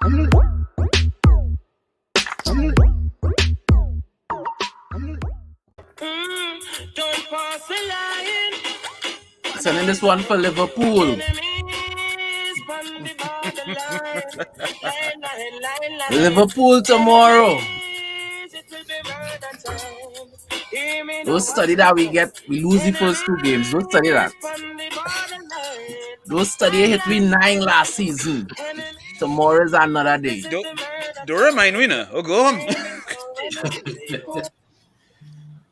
Don't pass the line. Sending this one for Liverpool. Liverpool tomorrow. Don't study that we lose the first two games. Don't study that. Don't study hit we 9 last season. Tomorrow is another day. Don't remind me now. Oh, go home.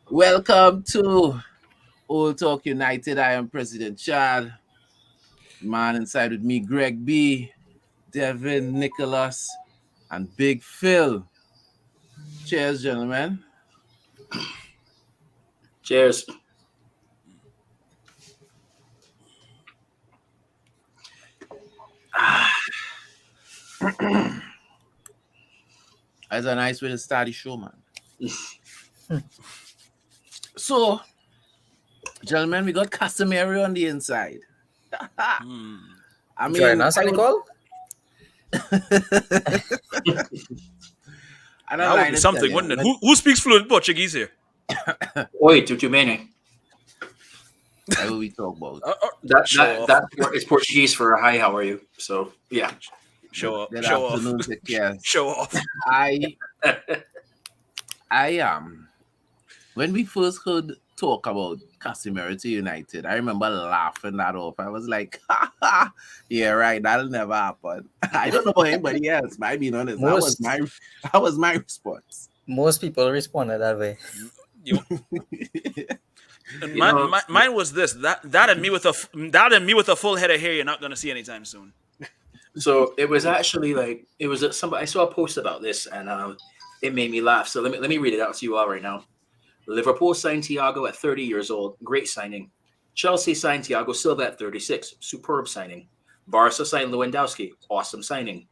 Welcome to Old Talk United. I am President Chad. Man inside with me, Greg B, Devin, Nicholas, and Big Phil. Cheers, gentlemen. Cheers. That's a nice way to start the show, man. So, gentlemen, we got Casemiro on the inside. I mean, Join us, Nicole. That would be something, wouldn't it? Who speaks fluent Portuguese here? Oi, tudo bem? That's what we talk about. That is Portuguese for hi, how are you? So yeah. Show Good off. afternoon, yes. Show off. I am. When we first heard talk about Casemiro to United, I remember laughing that off. I was like, yeah, right, that'll never happen. I don't know about anybody else, but I being honest, that was my response. Most people responded that way. Mine was this. That and me with a full head of hair you're not gonna see anytime soon. So it was actually like somebody I saw a post about this and it made me laugh. So let me read it out to you all right now. Liverpool signed Thiago at 30 years old. Great signing. Chelsea signed Thiago Silva at 36. Superb signing. Barca signed Lewandowski. Awesome signing.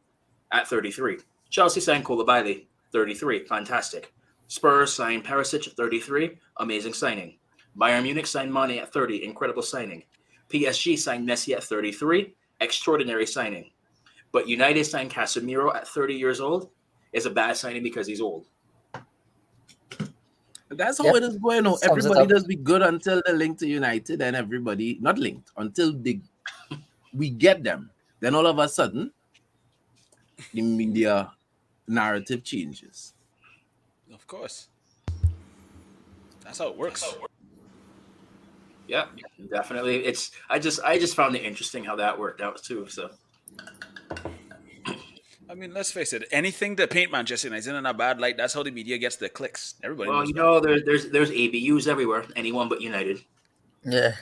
At 33. Chelsea signed Koulibaly. 33. Fantastic. Spurs signed Perisic at 33. Amazing signing. Bayern Munich signed Mane at 30. Incredible signing. PSG signed Messi at 33. Extraordinary signing. But United signed Casemiro at 30 years old is a bad signing because he's old. That's how it is going on. Everybody does be good until they link to United, and everybody not linked until we get them. Then all of a sudden, the media narrative changes. Of course. That's how it works. Yeah, definitely. I just found it interesting how that worked out too. So I mean, let's face it. Anything that paint Manchester United in a bad light, that's how the media gets their clicks. Everybody. Well, there's ABUs everywhere. Anyone but United. Yeah.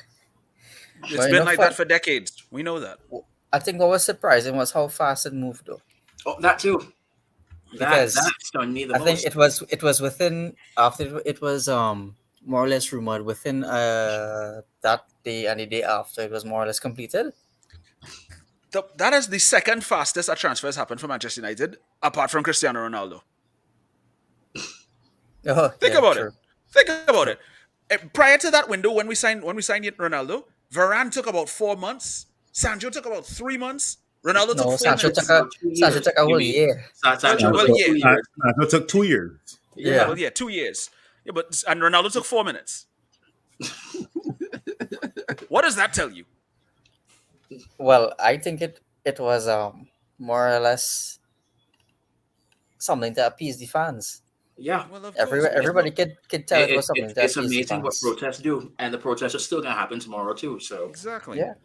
It's been like that for decades. We know that. I think what was surprising was how fast it moved, though. Oh, that too. Because that stung me the most. I think it was within after it was more or less rumored within that day and the day after it was more or less completed. That is the second fastest a transfer has happened for Manchester United, apart from Cristiano Ronaldo. Think about it. Prior to that window, when we signed Ronaldo, Varane took about 4 months. Sancho took about 3 months. Ronaldo took 4 Sancho months. Sancho took a whole year. Sancho took 2 years. Yeah. 2 years. Yeah, and Ronaldo took 4 minutes. What does that tell you? Well, I think it was more or less something to appease the fans. Yeah, well, everybody could tell it was something to appease it's amazing the what fans. protests do, and the protests are still gonna happen tomorrow too. So exactly. Yeah.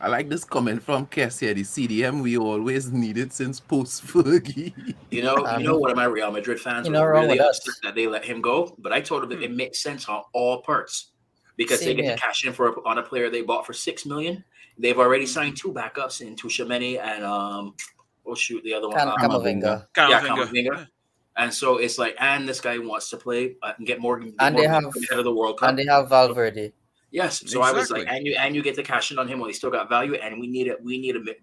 I like this comment from Kes here. The CDM we always needed since post Fergie. You know, one of my Real Madrid fans was really upset that they let him go, but I told him that it makes sense on all parts. Because they get to cash in on a player they bought for $6 million. They've already signed 2 backups in Tuchemeni and the other one. Camavinga. Camavinga. And so it's like, and this guy wants to play and get more. And they have ahead of the World Cup. And they have Valverde. Yes, so I was like, and you get to cash in on him while he still got value, and we need a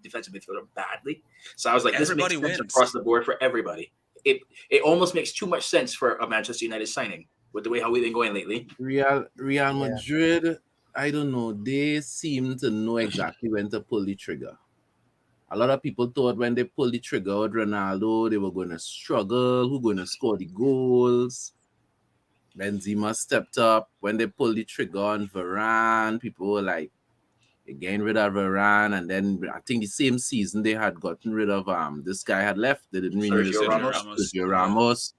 defensive midfielder badly. So I was like, everybody this makes sense wins across the board for everybody. It almost makes too much sense for a Manchester United signing. With the way how we've been going lately. Real Madrid, I don't know. They seem to know exactly when to pull the trigger. a lot of people thought when they pulled the trigger with Ronaldo, they were going to struggle. Who's going to score the goals? Benzema stepped up. When they pulled the trigger on Varane, people were like, they're getting rid of Varane. And then I think the same season they had gotten rid of this guy had left. They didn't renew Sergio Ramos. Sergio Ramos.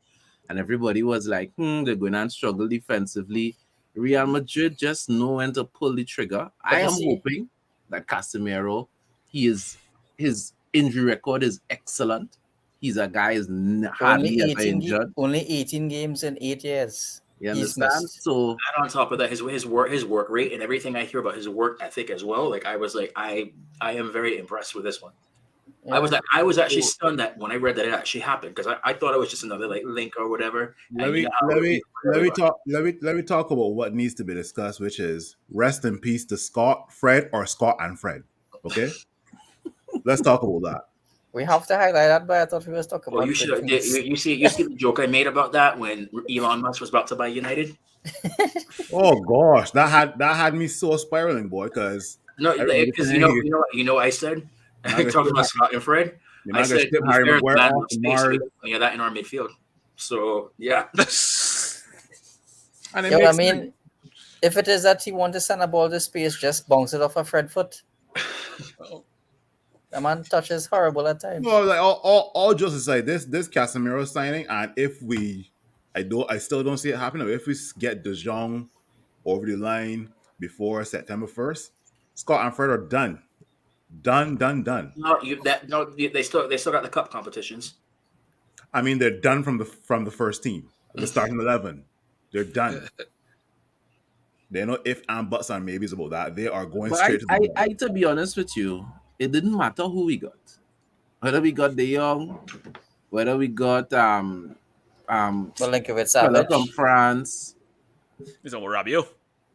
And everybody was like, they're going to struggle defensively. Real Madrid just know when to pull the trigger. I am hoping that Casemiro, his injury record is excellent. He's a guy is hardly ever injured. Only 18 games in 8 years. You understand? So, and on top of that, his work rate and everything I hear about his work ethic as well. Like I was like, I am very impressed with this one. Yeah. I was actually stunned that when I read that it actually happened, because I thought it was just another like link or whatever. Let me talk about what needs to be discussed, which is rest in peace to Fred and Fred. Okay, let's talk about that. We have to highlight that, but I thought we were talking about. You should. You see the joke I made about that when Elon Musk was about to buy United. Oh gosh, that had me so spiraling, boy. Because you know I said. Talking about Scott and Fred, I said that in our midfield. So yeah. I mean, if it is that he wants to send a ball to space, just bounce it off a Fred foot. The man touches horrible at times. Well, like all just aside, this Casemiro signing, and if I still don't see it happening. If we get De Jong over the line before September 1st, Scott and Fred are done. Done. They still got the cup competitions. I mean, they're done from the first team, the starting 11. They're done. There are no ifs and buts and maybes about that. They are going straight to the to be honest with you, it didn't matter who we got. Whether we got De Jong, whether we got Milinkovic from France. He's on Rabiot,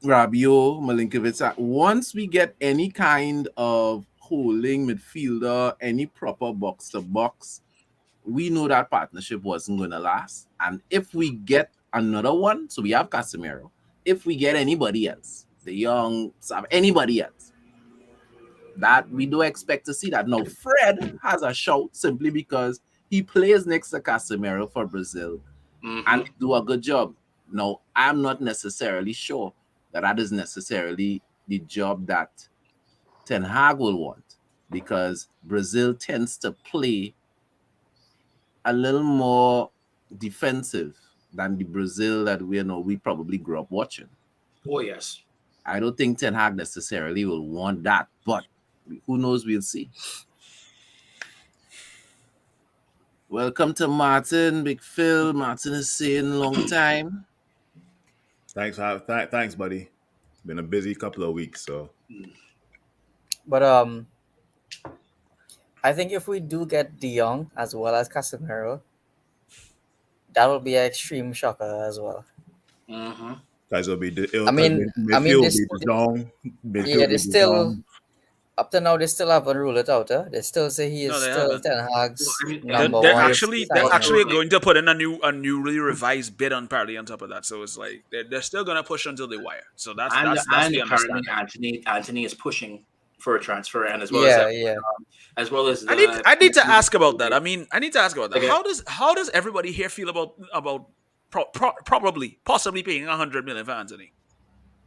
Milinkovic. Once we get any kind of holding midfielder, any proper box to box, we know that partnership wasn't going to last. And if we get another one, so we have Casemiro. If we get anybody else, De Jong, anybody else, that we do expect to see that. Now, Fred has a shout simply because he plays next to Casemiro for Brazil and do a good job. Now, I'm not necessarily sure that is necessarily the job that Ten Hag will want, because Brazil tends to play a little more defensive than the Brazil that we probably grew up watching. Oh, yes. I don't think Ten Hag necessarily will want that, but who knows? We'll see. Welcome to Martin, Big Phil. Martin is saying long time. Thanks, buddy. Been a busy couple of weeks, so. But I think if we do get De Jong as well as Casemiro, that will be an extreme shocker as well. Guys will be. Up to now, they still haven't ruled it out. They still say he is still Ten Hag's number one. They're actually going to put in a newly revised bid on Parley on top of that. So it's like they're still going to push until they wire. So that's the understanding. Anthony is pushing for a transfer, and as well as I need to ask about that. Okay. How does everybody here feel about possibly paying 100 million for Anthony?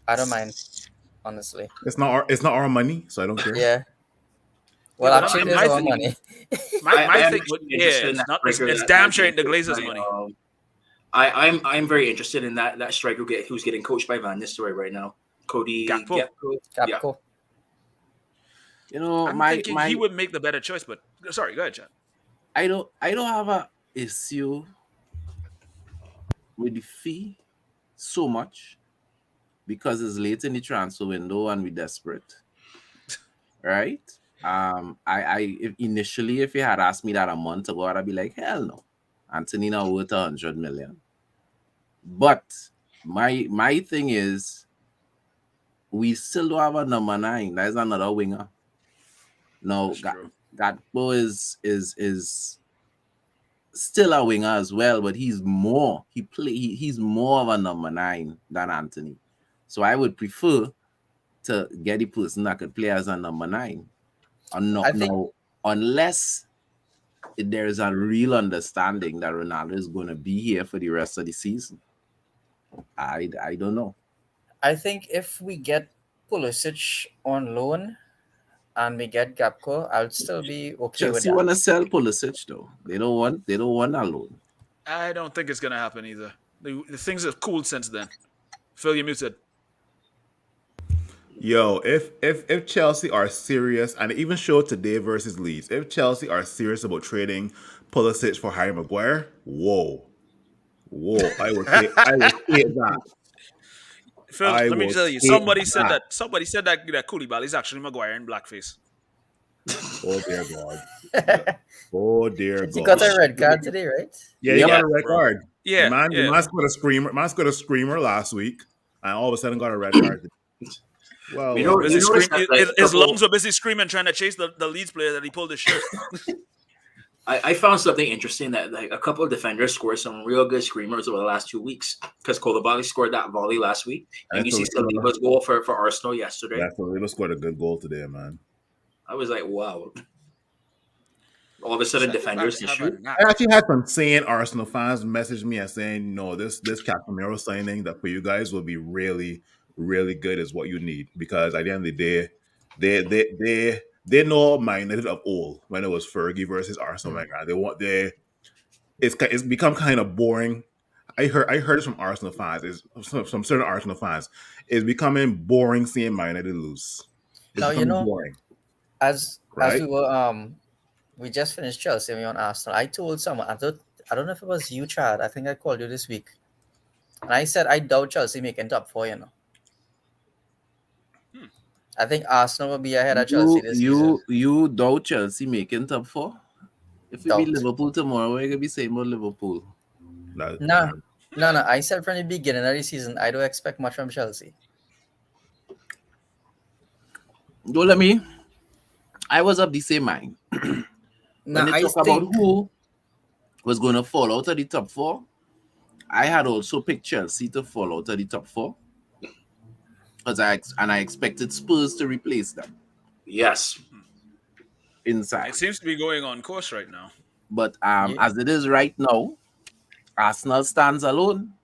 I don't mind, honestly. It's not our money, so I don't care. Yeah. Well, actually, it's our money. My thing, it's damn sure ain't the Glazers' money. I'm very interested in that striker who's getting coached by Van Nistelrooy right now, Cody Gakpo. Gakpo. I'm thinking he would make the better choice, but sorry, go ahead, Chad. I don't have an issue with the fee so much because it's late in the transfer window and we're desperate, right? If you had asked me that a month ago, I'd be like, hell no, Anthony now worth 100 million. But my thing is, we still don't have a number 9. There's another winger. No, Gakpo is still a winger as well, but he's more. He's more of a number 9 than Anthony. So I would prefer to get the person that could play as a number 9. unless there is a real understanding that Ronaldo is going to be here for the rest of the season. I don't know. I think if we get Pulisic on loan and we get Gapco, I'll still be okay with Chelsea that. want to sell Pulisic though. They don't want a loan. I don't think it's gonna happen either. The things have cooled since then. Phil, you muted. Yo, if Chelsea are serious, and it even showed today versus Leeds, if Chelsea are serious about trading Pulisic for Harry Maguire, whoa, I would take that. Phil, I let me will tell you. take Somebody said that. that Koulibaly is actually Maguire in blackface. Oh dear God. Oh dear He God. got a red card today, right? Yeah, he Yeah, got a red bro. card. Yeah, The man scored a screamer. Man scored a screamer last week, and all of a sudden got a red card. Well, You know, Busy you notice scream, that like, his lungs were busy screaming, trying to chase the Leeds player that he pulled his shirt. I found something interesting that like a couple of defenders scored some real good screamers over the last 2 weeks because Koulibaly scored that volley last week, and you see Saliba's goal for Arsenal yesterday. Yeah, Saliba scored a good goal today, man. I was like, wow. All of a sudden, defenders can shoot. I actually had some sane Arsenal fans message me and saying, "No, this Casemiro signing that for you guys will be really, really good is what you need because at the end of the day, they know Man United of old when it was Fergie versus Arsenal. Like it's become kind of boring. I heard it from Arsenal fans. Is from certain Arsenal fans. It's becoming boring seeing Man United lose. It's Now, becoming boring, as right? we just finished Chelsea, we on Arsenal. I told someone, I don't know if it was you, Chad. I think I called you this week, and I said I doubt Chelsea making top four. I think Arsenal will be ahead of Chelsea this season. You doubt Chelsea making top four? If we beat Doubt. Liverpool tomorrow, we're gonna be saying about Liverpool. No. I said from the beginning of the season, I don't expect much from Chelsea. Don't let me. I was of the same mind. Now, When they talk about who was going to fall out of the top four, I had also picked Chelsea to fall out of the top four. Because I expected Spurs to replace them Yes. inside. It seems to be going on course right now. But as it is right now, Arsenal stands alone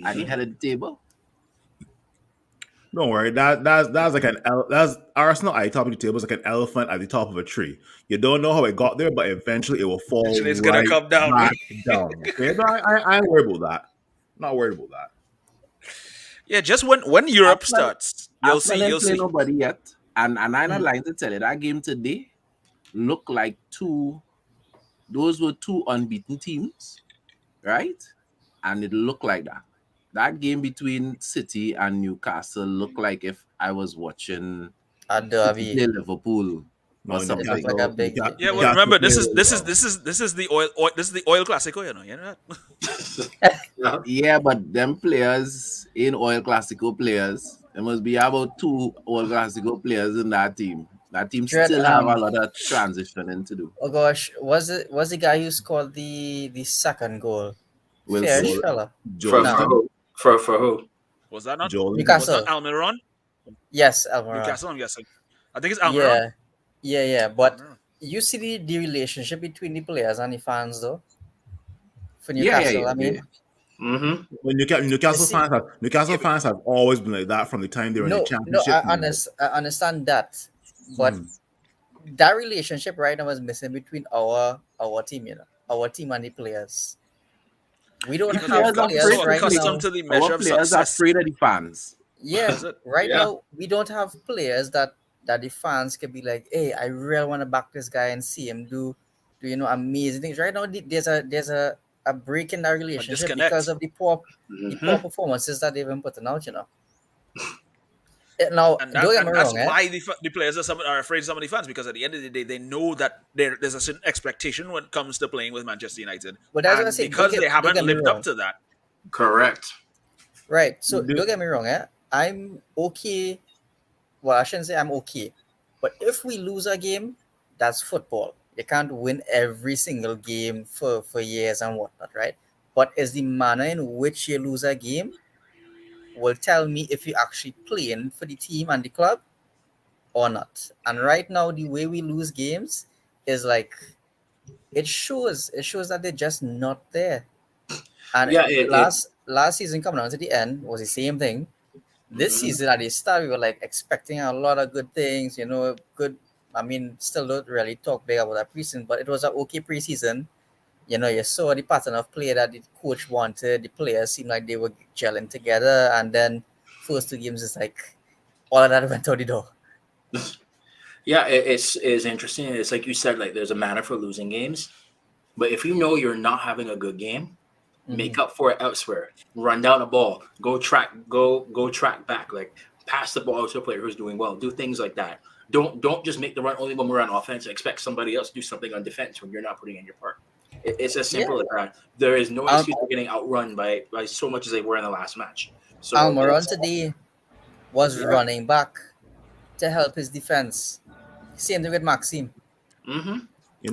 at the head of the table. Don't worry, that's like that's Arsenal at the top of the table is like an elephant at the top of a tree. You don't know how it got there, but eventually it will fall. Eventually it's gonna come down. Back down. Okay, no, I ain't worried about that. Not worried about that. Yeah, just when Europe starts, you'll Arsenal ain't see. play nobody yet. And I'm not lying to tell you, that game today looked like those were two unbeaten teams, right? And it looked like that. That game between City and Newcastle looked like if I was watching A City derby. play Liverpool or something. It was like a big. Yeah, well, remember this is the oil classico, you know that? Yeah, but them players in Oil Clasico players, there must be about 2 Oil Clasico players in that team. That team Dread, still have a lot of transitioning to do. Oh gosh, was the guy who scored the second goal? We'll Fairish see. fella. For who? Was that not Joel. Newcastle. Almiron? Yes, Almiron. Newcastle, I'm guessing. I think it's Almiron. Yeah. But you see the relationship between the players and the fans, though. For Newcastle, I mean. Mm-hmm. When Newcastle fans have always been like that from the time they were in the championship. I understand that, but that relationship right now is missing between our team, our team and the players. We don't have players are players afraid right accustomed now. to the measure Our of players are success. afraid of the fans. Yeah, right Yeah. now we don't have players that the fans can be like, hey, I really want to back this guy and see him do amazing things. Right now there's a break in that relationship disconnect. because of the poor performances that they've been putting out. Now, And don't get me that's wrong, why the players are afraid of some of the fans, because at the end of the day, they know that there's a certain expectation when it comes to playing with Manchester United. But that's what And I say, because they haven't don't get me lived wrong. up to that. Correct. Right. So don't get me wrong, I'm okay. Well, I shouldn't say I'm okay. But if we lose a game, that's football. You can't win every single game for years and whatnot, right? But is the manner in which you lose a game will tell me if you're actually playing for the team and the club or not. And right now, the way we lose games is like it shows that they're just not there. And Yeah, last season coming down to the end was the same thing. This Mhm. season at the start, we were like expecting a lot of good things, good. I mean, still don't really talk big about that preseason, but it was an okay preseason. You saw the pattern of play that the coach wanted. The players seemed like they were gelling together, and then first 2 games is like all of that went out the door. Yeah, it's interesting. It's like you said, like there's a manner for losing games, but if you know you're not having a good game, make up for it elsewhere. Run down the ball, go track back, like pass the ball to a player who's doing well. Do things like that. Don't just make the run only when we're on offense and expect somebody else to do something on defense when you're not putting in your part. It's as simple as that. There is no excuse for getting outrun by so much as they were in the last match. So Almiron today was running back to help his defense. Same thing with Maxime. Mm-hmm.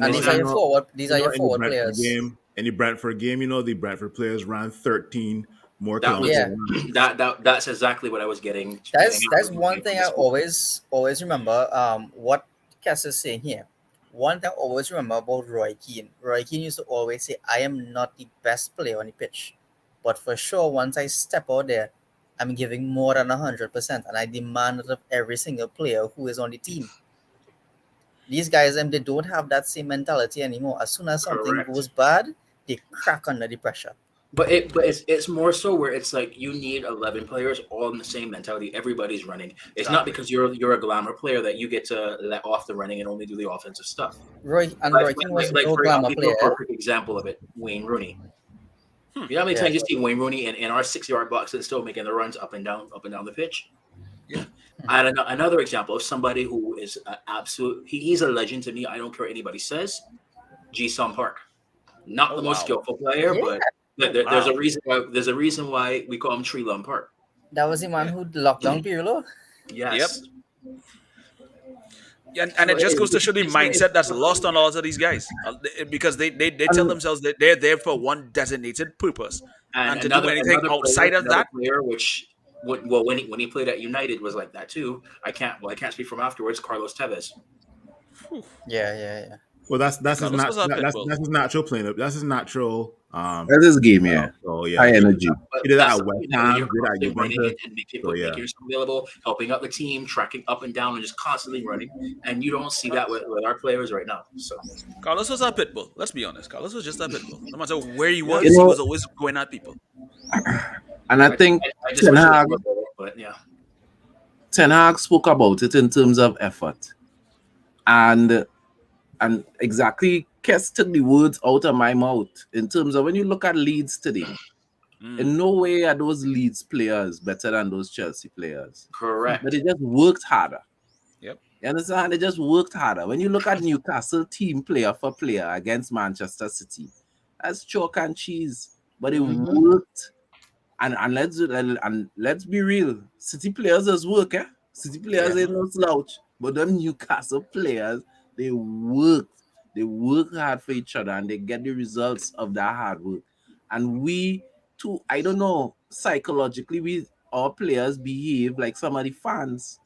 And these are your forward. These are your in the forward Brentford players. Game, in the Brentford game, the Brentford players ran 13 more That was kilometers. that's exactly what I was getting. That's one thing I always remember. What Cass is saying here. One thing I always remember about Roy Keane. Roy Keane used to always say, "I am not the best player on the pitch, but for sure, once I step out there, I'm giving more than 100%, and I demand it of every single player who is on the team." These guys, they don't have that same mentality anymore. As soon as something goes bad, they crack under the pressure. But it's more so where it's like you need 11 players all in the same mentality. Everybody's running. It's not because you're a glamour player that you get to let off the running and only do the offensive stuff. Roy Keane was no glamour player. A perfect example of it, Wayne Rooney. You know how many times you see Wayne Rooney in our 6-yard box and still making the runs up and down the pitch? Yeah. And another example of somebody who is he's a legend to me. I don't care what anybody says. Ji-Sung Park, not the most skillful player, but there's a reason why we call him Tree Lum Park. That was the man who locked down Pirlo. Yes. Yep. And it just goes to show the mindset that's lost on all of these guys, because they tell themselves that they're there for one designated purpose, and to do anything outside of that. Player, when he played at United was like that too. I can't speak from afterwards. Carlos Tevez. Yeah. Well, that's his natural playing. That's his natural. That's his game, yeah. So yeah, high energy. He did that at West Ham. Making yourself available, helping up the team, tracking up and down, and just constantly running. And you don't see that with our players right now. So Carlos was a pit bull. Let's be honest. Carlos was just a pit bull. No matter where he was, he was always going at people. And I think Ten Hag spoke about it in terms of effort, and exactly Kes took the words out of my mouth in terms of when you look at Leeds today. In no way are those Leeds players better than those Chelsea players. Correct. But they just worked harder. Yep. You understand? They just worked harder. When you look at Newcastle team player for player against Manchester City, that's chalk and cheese. But they worked. And let's be real. City players just work, eh? City players ain't no slouch. But them Newcastle players, they worked. They work hard for each other and they get the results of that hard work. And we too, I don't know, psychologically, our players behave like some of the fans.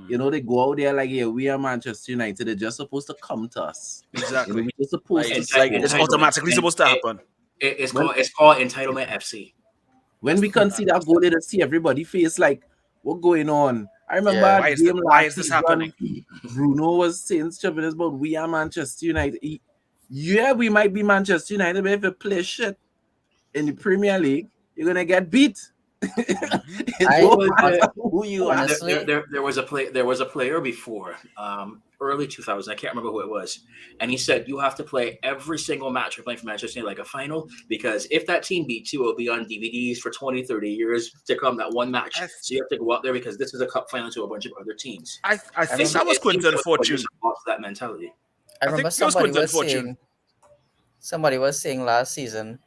They go out there like, yeah, we are Manchester United. They're just supposed to come to us. Exactly. We're supposed it's automatically supposed to happen. It's called entitlement FC. When we concede that goal, they just see everybody face like, what going on? I remember why is this happening? Bruno was saying stuff about we are Manchester United. We might be Manchester United, but if you play shit in the Premier League, you're gonna get beat. Who you are. There was a player before early 2000s. I can't remember who it was, and he said you have to play every single match you're playing for Manchester United like a final, because if that team beats you, it'll be on DVDs for 20, 30 years to come, that one match. So you have to go out there because this is a cup final to a bunch of other teams. I think that was Quinton Fortune. That mentality. I remember somebody was saying last season.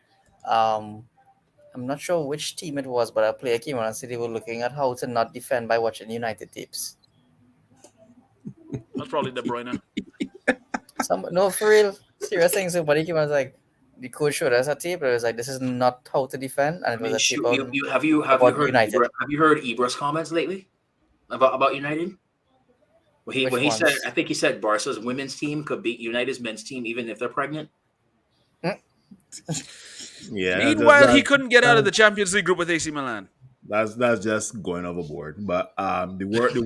I'm not sure which team it was, but a player came on and said they were looking at how to not defend by watching United tapes. That's probably De Bruyne. No, for real, serious thing. Somebody came on and was like, the coach showed us a tape, but it was like, this is not how to defend, and it was a tape have you heard United. Have you heard Ibra's comments lately about United? Which he said, ones? I think he said Barca's women's team could beat United's men's team even if they're pregnant. Yeah, Meanwhile, he couldn't get out of the Champions League group with AC Milan. that's just going overboard. But the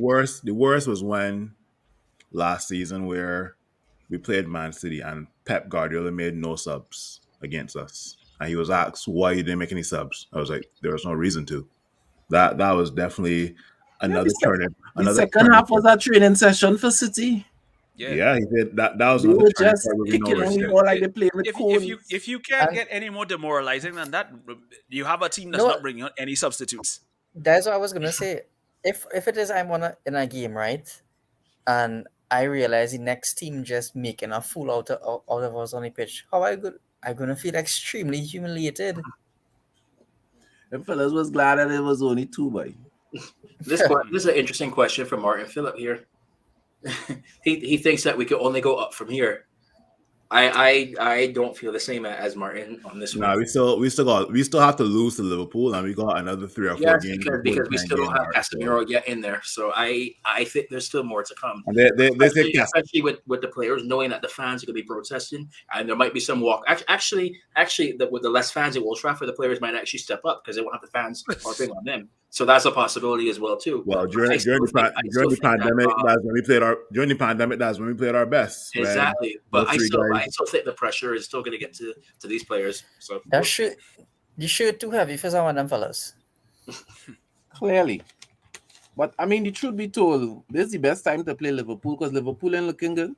worst was when last season where we played Man City and Pep Guardiola made no subs against us, and he was asked why he didn't make any subs. I was like, there was no reason to. That was definitely another turning. The Another second turning half was point. a training session for City. Yeah. Yeah, he did. That was They another were turning just point where we kicking noticed. and we all like they playing with cones. If you can't And- get any more demoralizing than that, you have a team that's No. not bringing out any substitutes. That's what I was gonna say. If it is I'm in a game, right, and I realize the next team just making a fool out of us on the pitch, how I'm gonna feel extremely humiliated. The fellas was glad that it was only 2 boy. This is an interesting question from Martin Phillip here. he thinks that we could only go up from here. I don't feel the same as Martin on this Nah, one. we still have to lose to Liverpool, and we got another 3 or 4 Yes, games because we still don't have mark, Casemiro yet in there. So I think there's still more to come. And they say Especially with the players knowing that the fans are going to be protesting and there might be some walk. Actually, with the less fans at Old Trafford, the players might actually step up because they won't have the fans harping on them. So that's a possibility as well too. well during the pandemic. That's when we played our best. man. Exactly, but Those I three still guys. think the pressure is still going to get to these players. So That shirt, the shirt too heavy for some of them fellas. Clearly. But I mean, the truth be told, this is the best time to play Liverpool because Liverpool ain't looking good.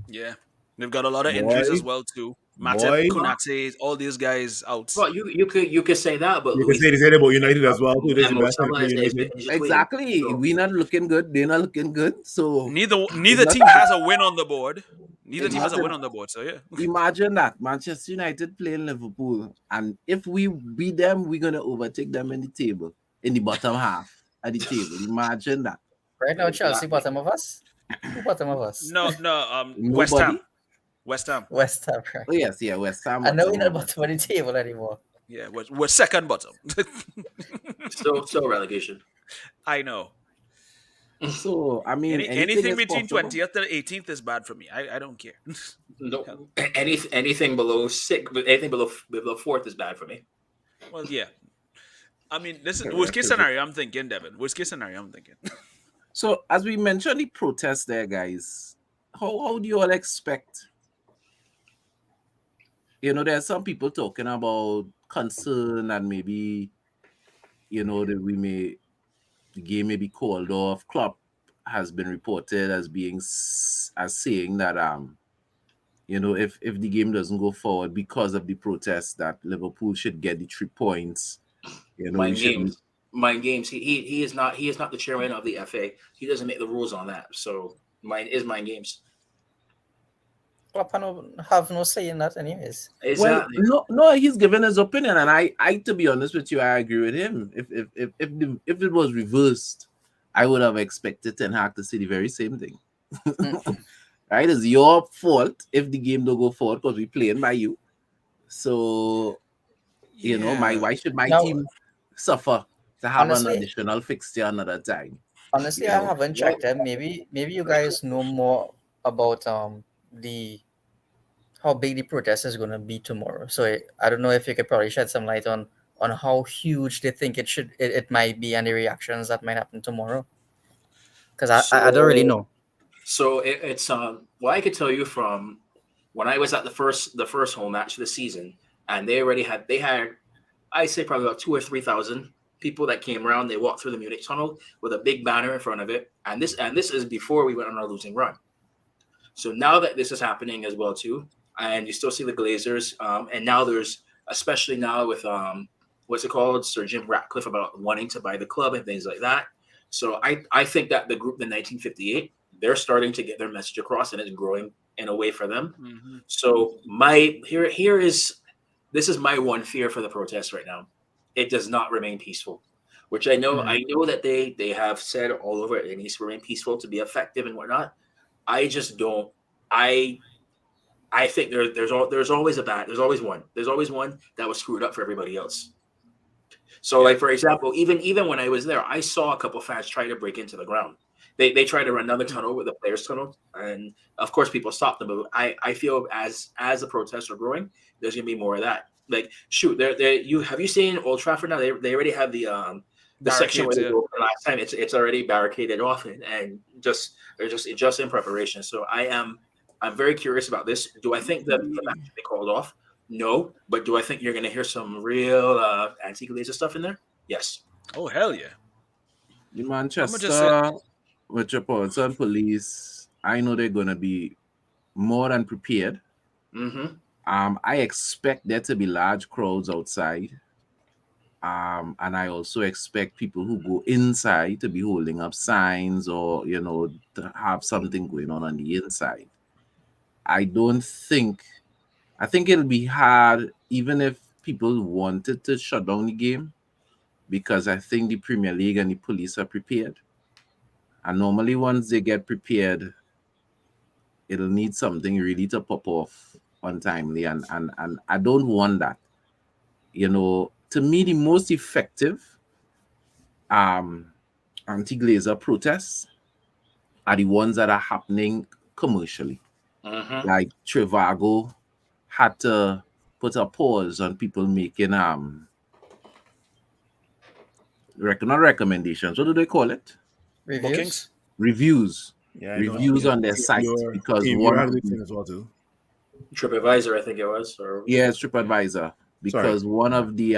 Yeah. They've got a lot of injuries as well too. Matip, Konate, all these guys out. well, you could say that, but You can say the same about United as well. Too. This is the Mo best time to Salah play is United. Exactly. So- We not looking good. They're not looking good. So Neither team has a win on the board. Neither team has a win on the board. So yeah. imagine that Manchester United playing Liverpool, and if we beat them, we're gonna overtake them in the table, in the bottom half of the table. Imagine that. Right now, Chelsea bottom of us. Who bottom of us? No, West Nobody? Ham. West Ham. West Ham. Right? Oh yes, yeah, West Ham. I know we're not bottom of the table anymore. Yeah, we're second bottom. still relegation. I know. So I mean, Anything is between possible. 20th to 18th is bad for me. I don't care. No, anything below six, anything below fourth is bad for me. Well, yeah. I mean, this is worst case scenario. I'm thinking, Devin. Worst case scenario. I'm thinking. So as we mentioned the protest there, guys, how do you all expect? There's some people talking about concern and maybe, that the game may be called off. Klopp has been reported as saying that if the game doesn't go forward because of the protest, that Liverpool should get the 3 points. Mind games. He is not the chairman of the FA. He doesn't make the rules on that. So mind games. Klopp have no say in that, anyways. Exactly. Well, no, he's given his opinion, and I, to be honest with you, I agree with him. If it was reversed, I would have expected Ten Hag to say the very same thing. Right? It's your fault if the game don't go forward because we're playing by you. So, why should my team suffer to have an additional fixture another time? Honestly, I haven't checked them. Maybe you guys know more about how big the protest is going to be tomorrow. So I don't know if you could probably shed some light on how huge they think it might be and the reactions that might happen tomorrow. Because I don't really know. So it's what I could tell you from when I was at the first home match of the season, and they had I'd say probably about 2,000 or 3,000 people that came around. They walked through the Munich tunnel with a big banner in front of it, and this is before we went on our losing run. So now that this is happening as well too, and you still see the Glazers, and now there's, especially now with what's it called, Sir Jim Ratcliffe, about wanting to buy the club and things like that. So I think that the group, the 1958, they're starting to get their message across, and it's growing in a way for them. Mm-hmm. So this is my one fear for the protest right now. It does not remain peaceful, which I know that they have said all over it needs to remain peaceful to be effective and whatnot. I just don't. I think there's always one that was screwed up for everybody else. So, like for example, even when I was there, I saw a couple fans try to break into the ground, They tried to run down the tunnel with the players' tunnel, and of course people stopped them. But I feel as the protests are growing, there's gonna be more of that. Like shoot, they you have you seen Old Trafford now? They already have the section where Barricades, they yeah. go last time. It's already barricaded off and just they're just in preparation. So I'm very curious about this. Do I think that the match should be called off? No, but do I think you're going to hear some real anti-Glazer stuff in there? Yes. Oh hell yeah! The I'm gonna just say, Manchester Metropolitan Police, I know they're gonna be more than prepared. Mm-hmm. I expect there to be large crowds outside. And I also expect people who go inside to be holding up signs or, to have something going on the inside. I don't think, I think it'll be hard even if people wanted to shut down the game because I think the Premier League and the police are prepared. And normally, once they get prepared, it'll need something really to pop off untimely. And I don't want that. To me, the most effective anti-Glazer protests are the ones that are happening commercially. Mm-hmm. Like Trivago had to put a pause on people making not recommendations. What do they call it? Reviews. bookings. Reviews. Yeah, Reviews on their site because You're one having thing as well too. TripAdvisor, I think it was. Or yes, TripAdvisor because one of the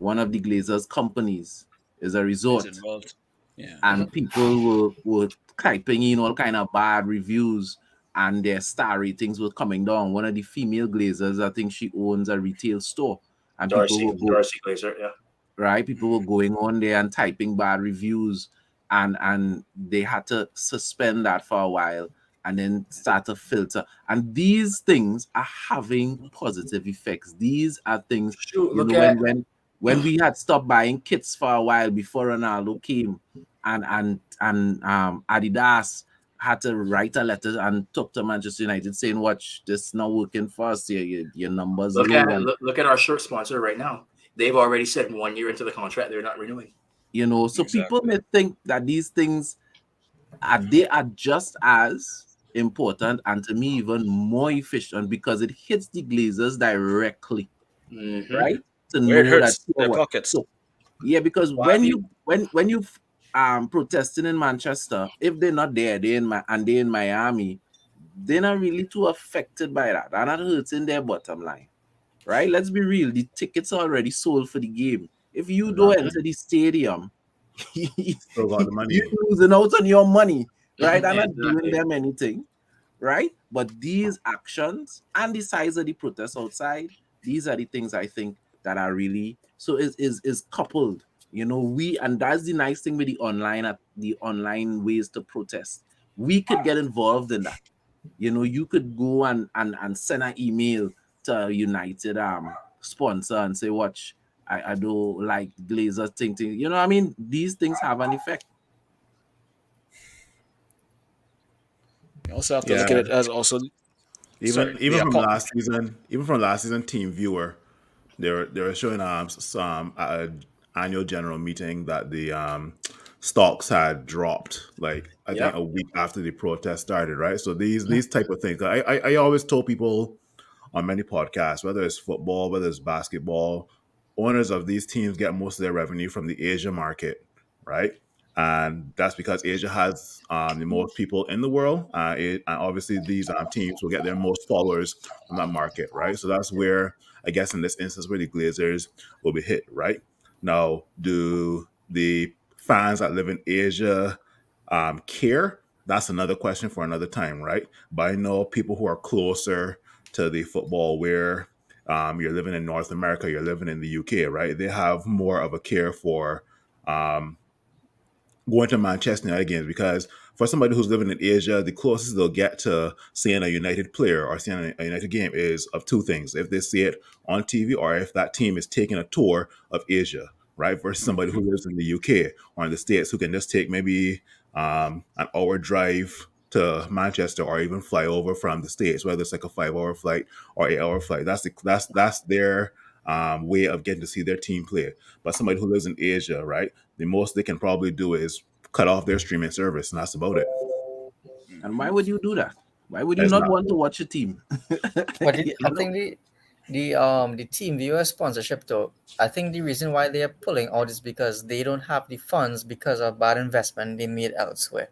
Glazers companies is a resort. Is involved. Yeah. And people were typing in all kind of bad reviews and their star ratings were coming down. One of the female Glazers, I think she owns a retail store. And Darcy Glazer, yeah. right? People were going on there and typing bad reviews and they had to suspend that for a while and then start to filter. And these things are having positive effects. These are things, Shoot, when we had stopped buying kits for a while before Ronaldo came, and Adidas had to write a letter and talk to Manchester United saying, "Watch, this not working for us. Your numbers look low." look at our shirt sponsor right now. They've already said 1 year into the contract they're not renewing. So people may think that these things are just as important and to me even more efficient because it hits the Glazers directly, right? To Where it know hurts that their pockets. So, yeah, because when you protesting in Manchester, if they're not there, they're in Miami, they're not really too affected by that. They're not hurting their bottom line, right? Let's be real. The tickets are already sold for the game. If you don't enter the stadium, Still got the money. you're losing out on your money, right? I'm not Exactly. doing them anything, right? But these actions and the size of the protest outside, these are the things I think that are really so is coupled. And that's the nice thing with the online ways to protest. We could get involved in that. You could go and send an email to a United sponsor and say, watch, I don't like Glazer thing. I mean, these things have an effect. You also have to look at it as also Even from last season, Team Viewer, they were showing some annual general meeting that the stocks had dropped like I think a week after the protest started, right? So these type of things. I always told people on many podcasts, whether it's football, whether it's basketball, owners of these teams get most of their revenue from the Asia market, right? And that's because Asia has the most people in the world. And obviously, these teams will get their most followers from that market, right? So that's where, I guess, in this instance, where the Glazers will be hit, right? Now, do the fans that live in Asia care? That's another question for another time, right? But I know people who are closer to the football where you're living in North America, you're living in the UK, right? They have more of a care for going to Manchester United games because for somebody who's living in Asia, the closest they'll get to seeing a United player or seeing a United game is of two things. If they see it on TV or if that team is taking a tour of Asia, right? Versus somebody who lives in the UK or in the States who can just take maybe an hour drive to Manchester or even fly over from the States, whether it's like a 5-hour flight or 8-hour flight. That's their way of getting to see their team play. But somebody who lives in Asia, right? The most they can probably do is cut off their streaming service, and that's about it. And why would you do that? Why would you That's not not- want to watch a team? But You I know? think the team viewer sponsorship though, I think the reason why they are pulling out is because they don't have the funds because of bad investment they made elsewhere.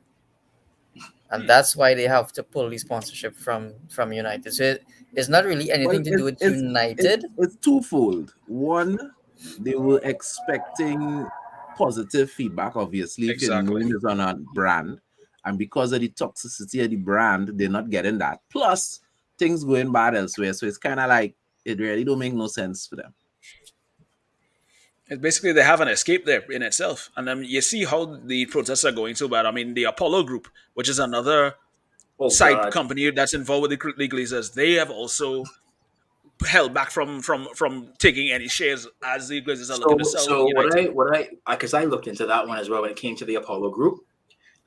And that's why they have to pull the sponsorship from United. So it's not really anything to do with United. It's twofold. One, they were expecting positive feedback, obviously, if your Exactly. name is on a brand. And because of the toxicity of the brand, they're not getting that. Plus, things going bad elsewhere. So it's kind of like, it really don't make no sense for them. It's basically they have an escape there in itself. And you see how the protests are going so bad. I mean, the Apollo Group, which is another side God. company that's involved with the Glazers, they have also held back from taking any shares as the Glazers are looking to sell. So United. because I looked into that one as well when it came to the Apollo Group,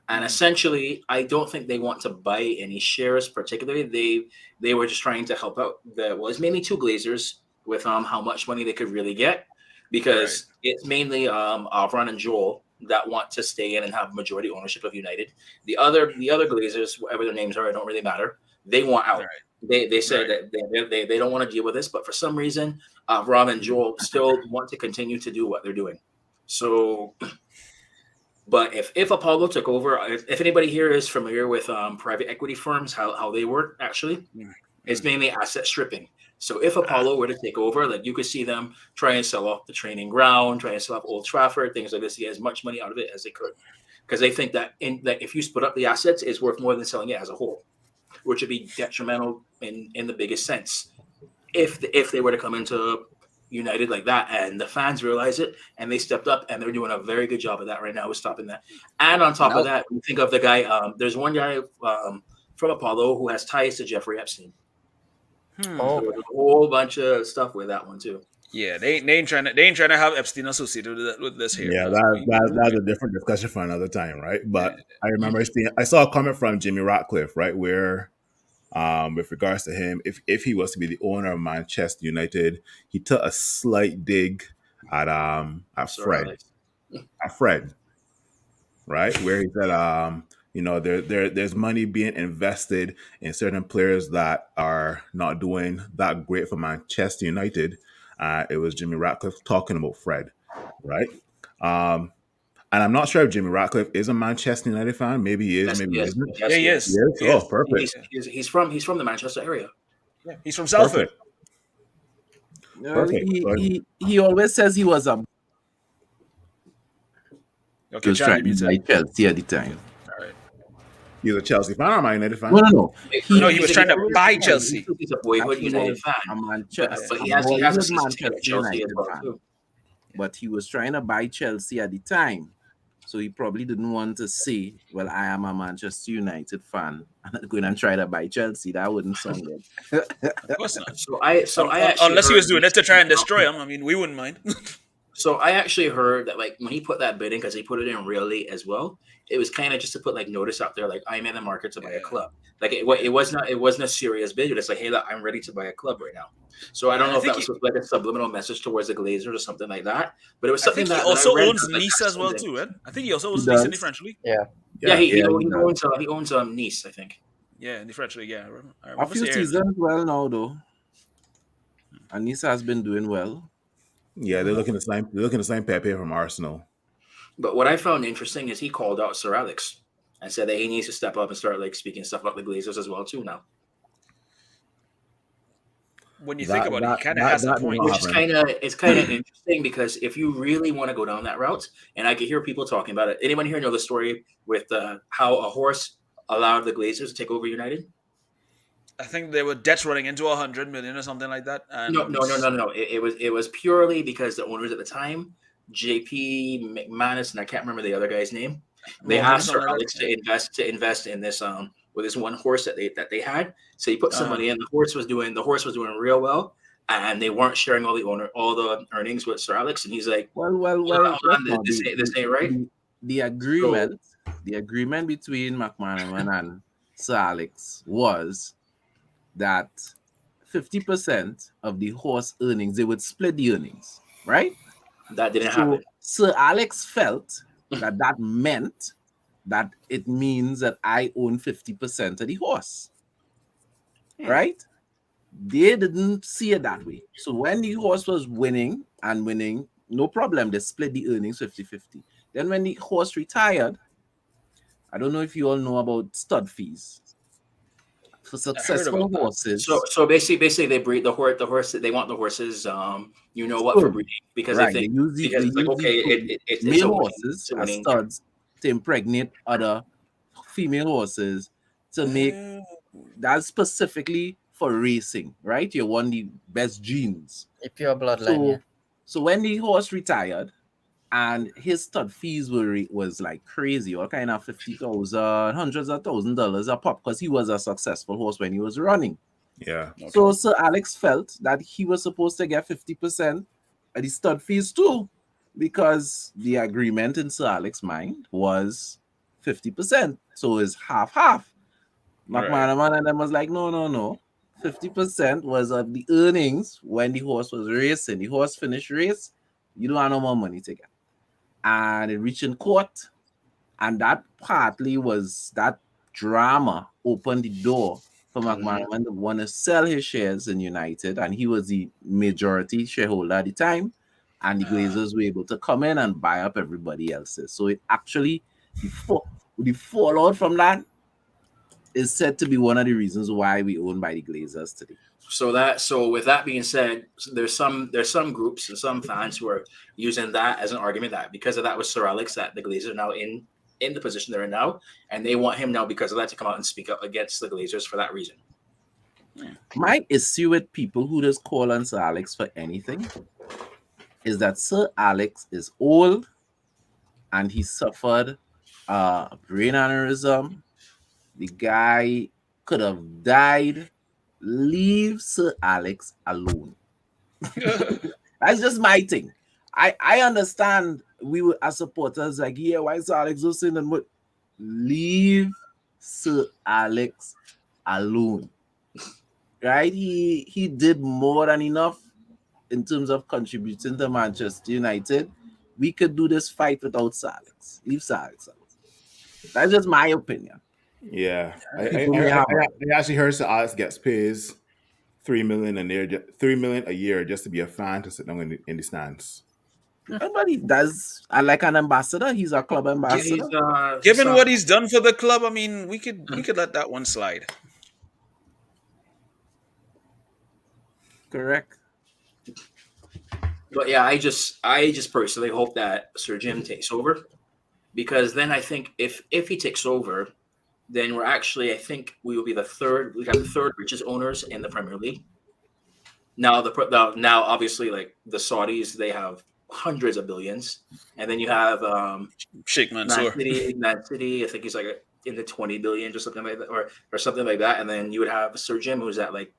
and essentially I don't think they want to buy any shares particularly. They were just trying to help out. It's mainly two Glazers with how much money they could really get, because it's mainly Avron and Joel that want to stay in and have majority ownership of United. The other Glazers, whatever their names are, it don't really matter. They want out. They said that they don't want to deal with this, but for some reason, Avron and Joel still want to continue to do what they're doing. So, but if Apollo took over, if anybody here is familiar with private equity firms, how they work, actually, it's mainly asset stripping. So if Apollo were to take over, like you could see them try and sell off the training ground, try and sell off Old Trafford, things like this, to get as much money out of it as they could, because they think that if you split up the assets, it's worth more than selling it as a whole, which would be detrimental in the biggest sense if they were to come into United like that, and the fans realize it and they stepped up, and they're doing a very good job of that right now with stopping that. And on top of that, we think of the guy. There's one guy from Apollo who has ties to Jeffrey Epstein. So there's a whole bunch of stuff with that one too. Yeah, they ain't trying to have Epstein associated with this here. Yeah, that's a different discussion for another time, right? But I remember I saw a comment from Jimmy Ratcliffe, right, where with regards to him, if he was to be the owner of Manchester United, he took a slight dig at Fred, right, where he said there's money being invested in certain players that are not doing that great for Manchester United. It was Jimmy Ratcliffe talking about Fred, right? And I'm not sure if Jimmy Ratcliffe is a Manchester United fan. Maybe he is. Yes, maybe he isn't. Yeah, he is. Oh, perfect. He's from the Manchester area. Yeah, he's from Salford. Perfect. He always says he was a Okay, trying to buy Chelsea at the time. He's a Chelsea fan or a Man United fan? No. He was trying to buy Chelsea. He's a boyhood United fan. But he has a Manchester Chelsea as well too. But he was trying to buy Chelsea at the time. So he probably didn't want to say, well, I am a Manchester United fan. I'm not going and try to buy Chelsea. That wouldn't sound good. Of course not. So I unless he was doing it to try and destroy him. I mean, we wouldn't mind. So I actually heard that, like, when he put that bid in, because he put it in real late as well, it was kind of just to put like notice out there, like, I'm in the market to buy a club. Like it wasn't a serious bid. It's like, hey, look, I'm ready to buy a club right now. So I don't know if that was like a subliminal message towards the Glazers or something like that. But it was something that he also that owns Nice as well too, right? I think he also owns Nice in the French league. He owns Nice, I think. Yeah, in the French league. Yeah, a few seasons well now though. And Nice has been doing well. Yeah, they're looking to sign Pepe from Arsenal. But what I found interesting is he called out Sir Alex and said that he needs to step up and start like speaking stuff about the Glazers as well too now. When you think about it, he kind of has a point. Which is kind of interesting, because if you really want to go down that route, and I could hear people talking about it. Anyone here know the story with how a horse allowed the Glazers to take over United? I think there were debts running into 100 million or something like that. And No. It was purely because the owners at the time, JP McManus, and I can't remember the other guy's name. They asked Sir Alex to invest in this with this one horse that they had. So he put some money in. The horse was doing real well, and they weren't sharing all the earnings with Sir Alex. And he's like, this ain't right. The agreement between McManaman and Sir Alex was that 50% of the horse earnings, they would split the earnings, right? That didn't happen. Sir Alex felt that meant that it means that I own 50% of the horse. Right? They didn't see it that way. So when the horse was winning, no problem. They split the earnings 50-50. Then when the horse retired, I don't know if you all know about stud fees. For successful horses. So basically they breed the horse. They want the horses. You know what, for breeding, because right. they think they it's like, okay, it's male horses as studs to impregnate other female horses to make that specifically for racing, right? You want the best genes. A pure bloodline. So when the horse retired, and his stud fees was like crazy, all kind of $50,000, hundreds of $1,000s a pop, because he was a successful horse when he was running. Yeah. Okay. So Sir Alex felt that he was supposed to get 50% of the stud fees too, because the agreement in Sir Alex's mind was 50%. So it's half. McManaman and them was like, no. 50% was of the earnings when the horse was racing. The horse finished race, you don't have no more money to get. And it reached in court, and that partly was that drama opened the door for McManaman to want to sell his shares in United, and he was the majority shareholder at the time, and the Glazers were able to come in and buy up everybody else's. So it actually, the fallout from that is said to be one of the reasons why we own by the Glazers today. So with that being said, there's some groups and some fans who are using that as an argument that because of that with Sir Alex, that the Glazers are now in the position they're in now, and they want him now because of that to come out and speak up against the Glazers for that reason. My issue with people who just call on Sir Alex for anything is that Sir Alex is old and he suffered a brain aneurysm. The guy could have died. Leave Sir Alex alone. That's just my thing. I understand we were as supporters like, yeah, why is Sir Alex so sin and what? Leave Sir Alex alone. Right? He did more than enough in terms of contributing to Manchester United. We could do this fight without Sir Alex. Leave Sir Alex alone. That's just my opinion. Yeah, I actually heard Sir Alex gets paid $3 million a year just to be a fan to sit down in the stands. Nobody does. I like an ambassador. He's a club ambassador. Given what he's done for the club, I mean, we could let that one slide. Correct. But yeah, I just personally hope that Sir Jim takes over, because then I think if he takes over, then I think we will be the third richest owners in the Premier League. Now now obviously, like the Saudis, they have hundreds of billions, and then you have Sheikh Mansour. Man City, I think he's like in the 20 billion or something like that, or something like that, and then you would have Sir Jim, who's at like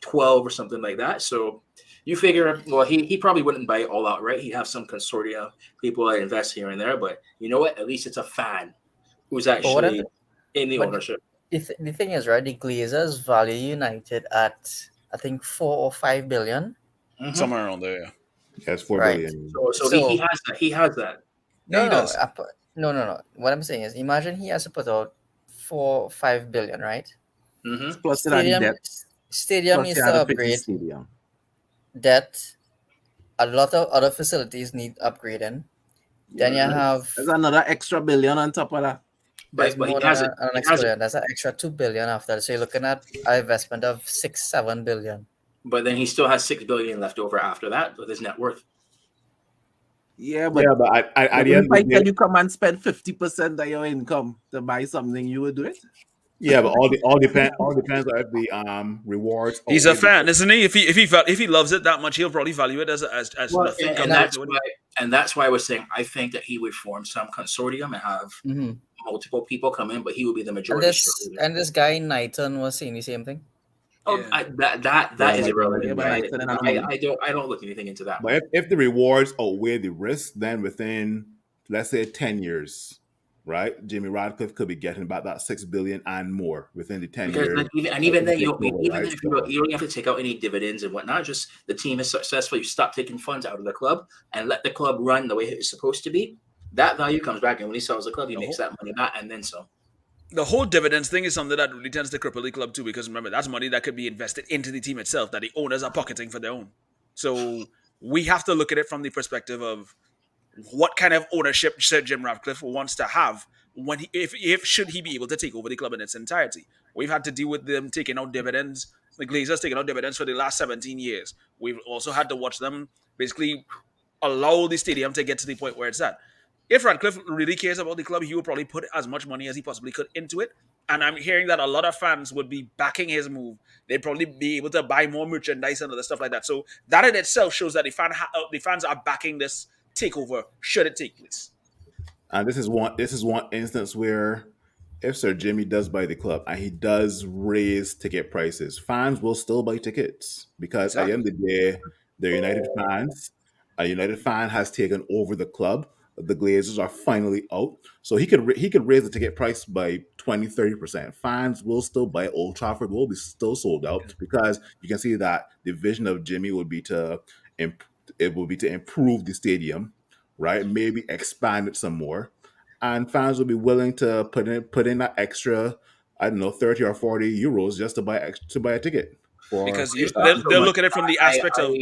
12 or something like that. So you figure, well, he probably wouldn't buy it all out, right? He'd have some consortia people that invest here and there, but you know what? At least it's a fan who's actually in the ownership. The thing is, right, the Glazers value United at, I think, 4 or 5 billion. Mm-hmm. Somewhere around there, yeah. Yes, 4 billion. So he has that. He has that. No. What I'm saying is, imagine he has to put out 4-5 billion, right? Mm-hmm. Plus stadium needs to upgrade. That a lot of other facilities need upgrading. Then you have there's another extra billion on top of that. But he has it. That's an extra 2 billion after that. So you're looking at an investment of 6-7 billion. But then he still has 6 billion left over after that with his net worth. Yeah, but at the end of the day, you come and spend 50% of your income to buy something, you would do it. Yeah, but all depends on if the rewards. He's a fan, isn't he? If he loves it that much, he'll probably value it as nothing. And that's why I was saying I think that he would form some consortium and have multiple people come in, but he would be the majority. And this guy Knighton was saying the same thing. Oh, yeah. That is irrelevant. I don't look anything into that. But if the rewards outweigh the risk, then within, let's say, 10 years, right, Jamie Radcliffe could be getting about that 6 billion and more within the 10 years. Even then, you don't have to take out any dividends and whatnot. Just the team is successful. You stop taking funds out of the club and let the club run the way it's supposed to be. that value comes back, and when he sells the club, he The makes whole- that money back and then some. The whole dividends thing is something that really tends to cripple the club too, because remember, that's money that could be invested into the team itself that the owners are pocketing for their own. So we have to look at it from the perspective of what kind of ownership Sir Jim Ratcliffe wants to have when if should he be able to take over the club in its entirety. We've had to deal with them taking out dividends, the Glazers taking out dividends for the last 17 years. We've also had to watch them basically allow the stadium to get to the point where it's at. If Radcliffe really cares about the club, he would probably put as much money as he possibly could into it. And I'm hearing that a lot of fans would be backing his move. They'd probably be able to buy more merchandise and other stuff like that. So that in itself shows that the fans are backing this takeover should it take place. And this is one instance where if Sir Jimmy does buy the club and he does raise ticket prices, fans will still buy tickets because at the end of the day, they're United fans. A United fan has taken over the club. The Glazers are finally out, so he could raise the ticket price by 20-30%. Fans will still buy. Old Trafford will be still sold out because you can see that the vision of Jimmy would be to improve the stadium, right? Maybe expand it some more, and fans will be willing to put in that extra, I don't know, 30 or 40 euros just to buy a ticket for. Because It's not so they'll much. look at it from the aspect of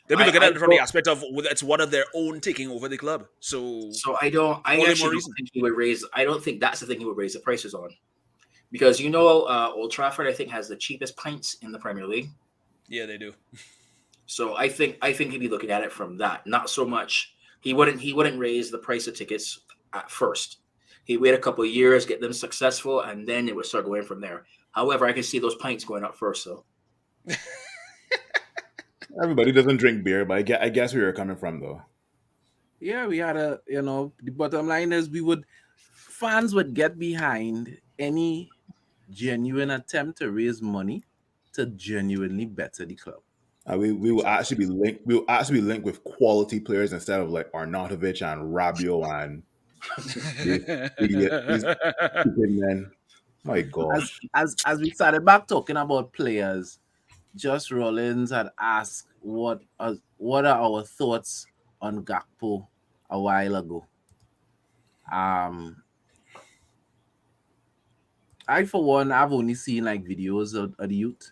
they'll be looking I at it from the don't- aspect of it's one of their own taking over the club. So I more actually don't reason. think he would raise. I don't think that's the thing he would raise the prices on, because Old Trafford I think has the cheapest pints in the Premier League. yeah, they do. So I think he'd be looking at it from that. Not so much. He wouldn't raise the price of tickets at first. He'd wait a couple of years, get them successful, and then it would start going from there. However, I can see those pints going up first. So Everybody doesn't drink beer, but I guess where you're coming from, though. Yeah, we had the bottom line is fans would get behind any genuine attempt to raise money to genuinely better the club. We will actually be linked. We will actually be linked with quality players instead of like Arnautovic and Rabiot and these stupid men. My God. As we started back talking about players, Josh Rollins had asked what are our thoughts on Gakpo a while ago. I for one, I've only seen like videos of the youth.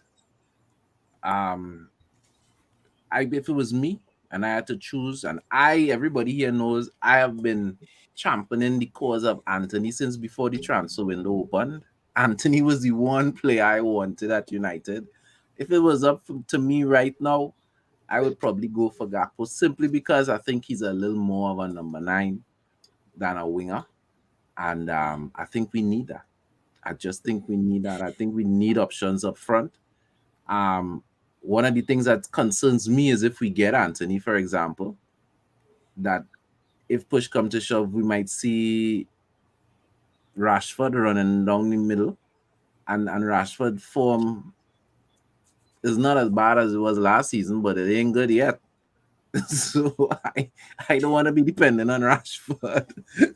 If it was me and I had to choose, and everybody here knows I have been championing the cause of Anthony since before the transfer window opened. Anthony was the one player I wanted at United. If it was up to me right now, I would probably go for Gakpo simply because I think he's a little more of a number 9 than a winger. And I think we need that. I just think we need that. I think we need options up front. One of the things that concerns me is if we get Anthony, for example, that if push comes to shove, we might see Rashford running down the middle, and Rashford form is not as bad as it was last season, but it ain't good yet. So I don't want to be dependent on Rashford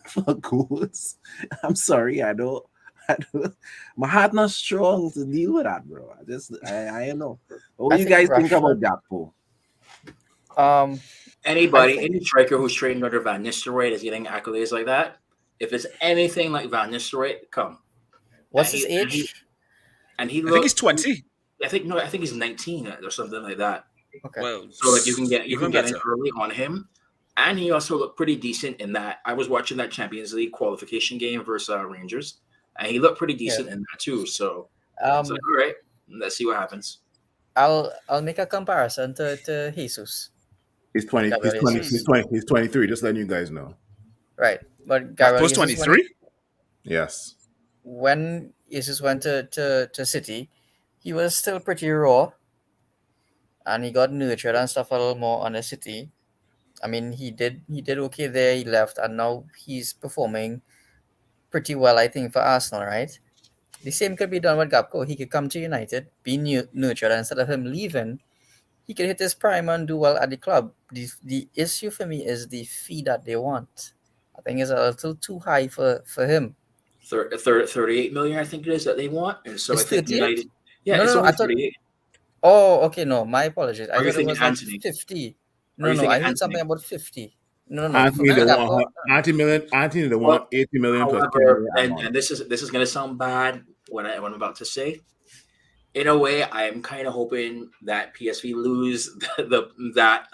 for goals. I'm sorry, I don't. My heart not strong to deal with that, bro. I don't know. What do you guys think about Gakpo? any striker who's trained under Van Nistelrooy is getting accolades like that. If it's anything like Van Nistelrooy, come. What's his age? I think he's 20. I think he's 19 or something like that. Okay. Well, So like you can get in better. early on him, and he also looked pretty decent in that. I was watching that Champions League qualification game versus Rangers, and he looked pretty decent in that too. So it's like, all right, let's see what happens. I'll make a comparison to Jesus. He's 20. He's 23. Just letting you guys know. Right, but Gabriel Post Jesus 23. Yes. when Jesus went to City, he was still pretty raw, and he got nurtured and stuff a little more on the City. I mean, he did okay there. He left, and now he's performing pretty well, I think, for Arsenal, right? The same could be done with Gakpo. He could come to United, be nurtured, and instead of him leaving, he could hit his prime and do well at the club. The issue for me is the fee that they want. I think it's a little too high for him. 38 million, I think it is that they want, and so It's I think 38? United. Yeah, No, it's no, only I thought- 38. Oh, okay, no, my apologies. I Are you thought it thinking was like Anthony? 50. Are you No, thinking I heard Anthony? something about 50. No. For Anthony me, they Gakpo. want Anthony they Well, want 80 million plus 10 however, million and, add-on. and this is going to sound bad what I'm about to say. In a way, I am kind of hoping that PSV lose that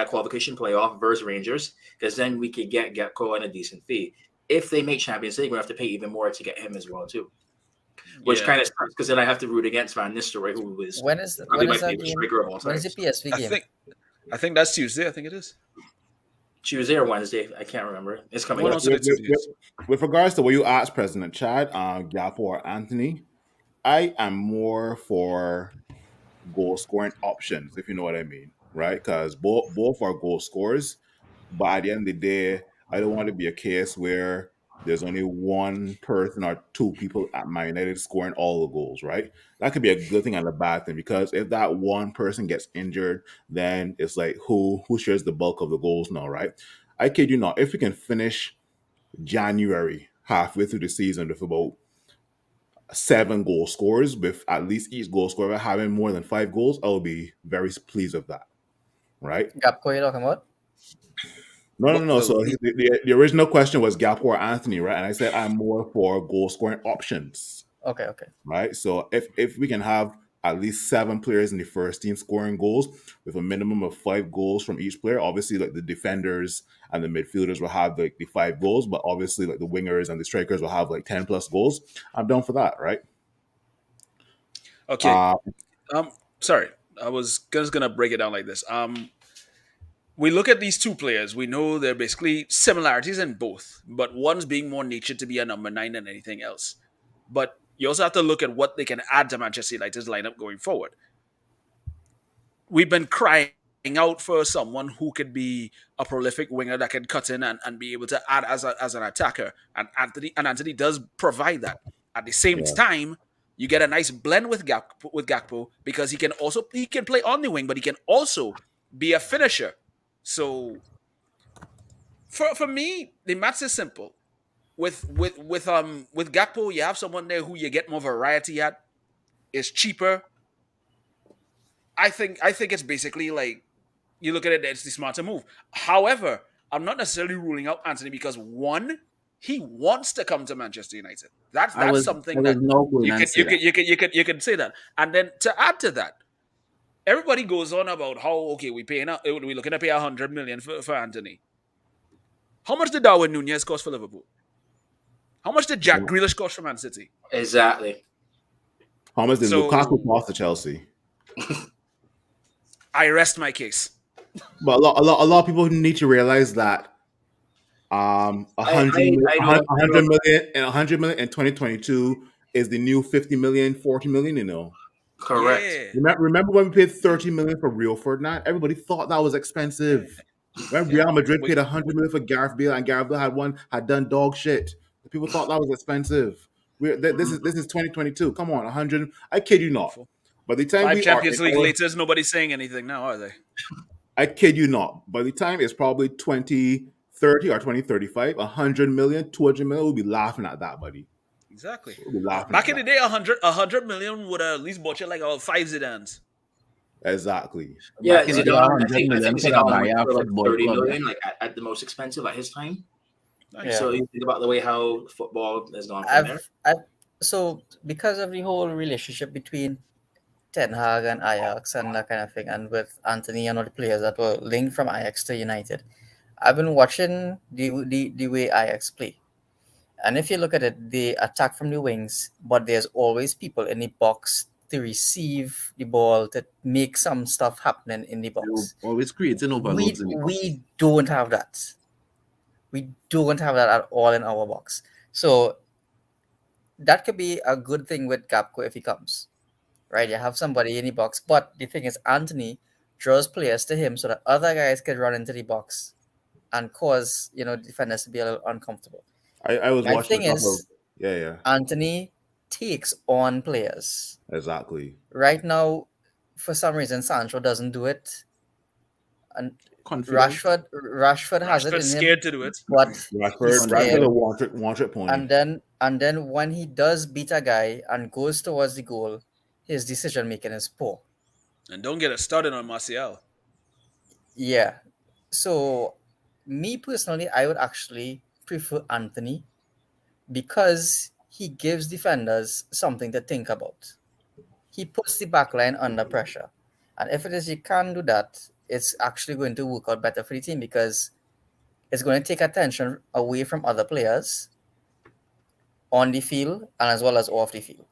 qualification playoff versus Rangers, because then we could get Gakpo on a decent fee. If they make Champions League, we have to pay even more to get him as well too, which kind of sucks because then I have to root against Van Nistelrooy, who is When is probably my that favorite game? striker of all When time. is the PSV game? I think that's Tuesday. I think it is. Tuesday or Wednesday, I can't remember. It's coming One up. on Saturday, Tuesday. With regards to what you asked President Chad, Gakpo or Anthony, I am more for goal scoring options, if you know what I mean, right? Because both are goal scorers, but at the end of the day, I don't want to be a case where there's only one person or two people at Man United scoring all the goals, right? That could be a good thing and a bad thing, because if that one person gets injured, then it's like who shares the bulk of the goals now, right? I kid you not, if we can finish January halfway through the season with about 7 goal scorers, with at least each goal scorer having more than 5 goals, I will be very pleased with that, right? Gakpo, you talking about? No. The So league- the original question was Gakpo or Anthony, right? And I said I'm more for goal scoring options, Okay. right? So if we can have at least 7 players in the first team scoring goals with a minimum of 5 goals from each player, obviously like the defenders and the midfielders will have like the 5 goals, but obviously like the wingers and the strikers will have like 10 plus goals. I'm down for that, right? Okay. Sorry, I was just gonna break it down like this. We look at these two players. We know they're basically similarities in both, but one's being more natured to be a number 9 than anything else. But you also have to look at what they can add to Manchester United's lineup going forward. We've been crying out for someone who could be a prolific winger that can cut in and be able to add as an attacker. And Anthony does provide that. At the same time, you get a nice blend with Gakpo, because he can play on the wing, but he can also be a finisher. So for me, the maths is simple. With Gakpo, you have someone there who you get more variety at. It's cheaper. I think it's basically like, you look at it, it's the smarter move. However, I'm not necessarily ruling out Anthony, because one, he wants to come to Manchester United. That's something that you can say that. And then to add to that, everybody goes on about how we're looking to pay 100 million for Anthony. How much did Darwin Nunez cost for Liverpool? How much did Jack Grealish cost for Man City? Exactly. How much did Lukaku cost to Chelsea? I rest my case. But a lot of people need to realize that 100 million in 2022 is the new 50 million, 40 million, you know. Correct. Yeah. Remember when we paid 30 million for Rio Ferdinand? Everybody thought that was expensive. When Real Madrid paid 100 million for Gareth Bale, and Gareth Bale had done dog shit, people thought that was expensive. This is 2022. Come on, 100. I kid you not. By the time 5 we Champions are League later, nobody's saying anything now, are they? I kid you not. By the time it's probably 2030 or 2035, 100 million, 200 million, we'll be laughing at that, buddy. Exactly. We'll be laughing Back at in the that. day, 100 million would have at least bought you like 5 Zidans. Exactly. Yeah, Back in the day, Zidane. I 100 think million could Zidane buy went a for like football 30 club. million, like at the most expensive at his time. Nice. So you think about the way how football has gone from there. So because of the whole relationship between Ten Hag and Ajax and that kind of thing, and with Anthony and all the players that were linked from Ajax to United, I've been watching the way Ajax play. And if you look at it, they attack from the wings, but there's always people in the box to receive the ball, to make some stuff happening in the box. Always creating overloads in the box. We don't have that. We don't have that at all in our box. So that could be a good thing with Gakpo if he comes. Right? You have somebody in the box. But the thing is, Anthony draws players to him so that other guys can run into the box and cause, defenders to be a little uncomfortable. I was My watching thing is, yeah. Anthony takes on players. Exactly. Right now, for some reason, Sancho doesn't do it. And Confident. Rashford has it in scared him, to do it. but Rashford a one-trick pony. and then when he does beat a guy and goes towards the goal, his decision making is poor. And don't get us started on Martial. Yeah. So, me personally, I would actually prefer Anthony because he gives defenders something to think about. He puts the back line under pressure. And if it is you can't do that, it's actually going to work out better for the team because it's going to take attention away from other players on the field and as well as off the field.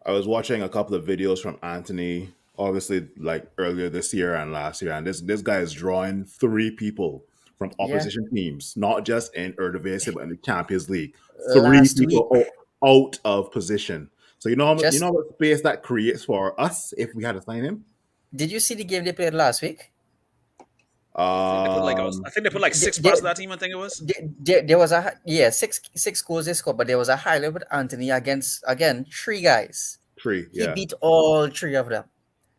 I was watching a couple of videos from Anthony, obviously like earlier this year and last year, and this guy is drawing 3 people from opposition teams, not just in Eredivisie but in the Champions League. Three Last week, people out of position. So you know just how much space that creates for us if we had to sign him. did you see the game they played last week? I think they put like 6 They- past that team. I think it was. There was six goals they scored, but there was a highlight with Anthony against again 3 guys. 3, He yeah. beat all 3 of them.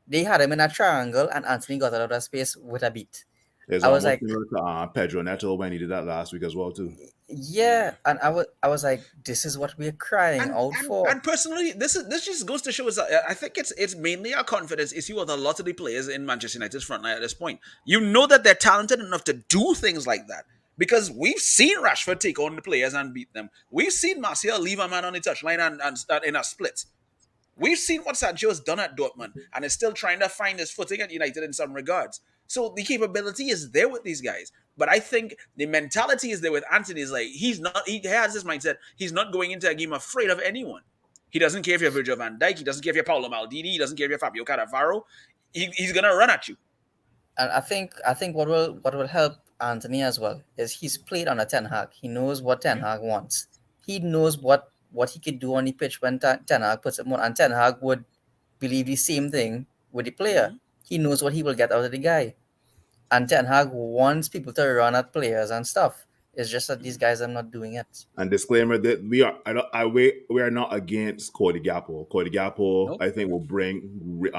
They had him in a triangle, and Anthony got out of that space with a beat. It's I was almost like, similar to Pedro Neto when he did that last week as well too. yeah, and I was like, this is what we're crying out for. And personally, this just goes to show us that I think it's mainly a confidence issue with a lot of the players in Manchester United's front line at this point. You know that they're talented enough to do things like that because we've seen Rashford take on the players and beat them. We've seen Martial leave a man on the touchline and in a split. We've seen what Sancho has done at Dortmund and is still trying to find his footing at United in some regards. So the capability is there with these guys. But I think the mentality is there with Anthony. Is like he has this mindset. He's not going into a game afraid of anyone. He doesn't care if you're Virgil van Dijk. He doesn't care if you're Paolo Maldini. He doesn't care if you're Fabio Cannavaro. He's gonna run at you. And I think what will help Anthony as well is he's played under Ten Hag. He knows what Ten Hag wants. He knows what he could do on the pitch when Ten Hag puts him on, and Ten Hag would believe the same thing with the player. Mm-hmm. He knows what he will get out of the guy. And Ten Hag wants people to run at players and stuff. It's just that these guys are not doing it. And disclaimer that we are not against Cody Gakpo. Cody Gakpo, Nope. I think, will bring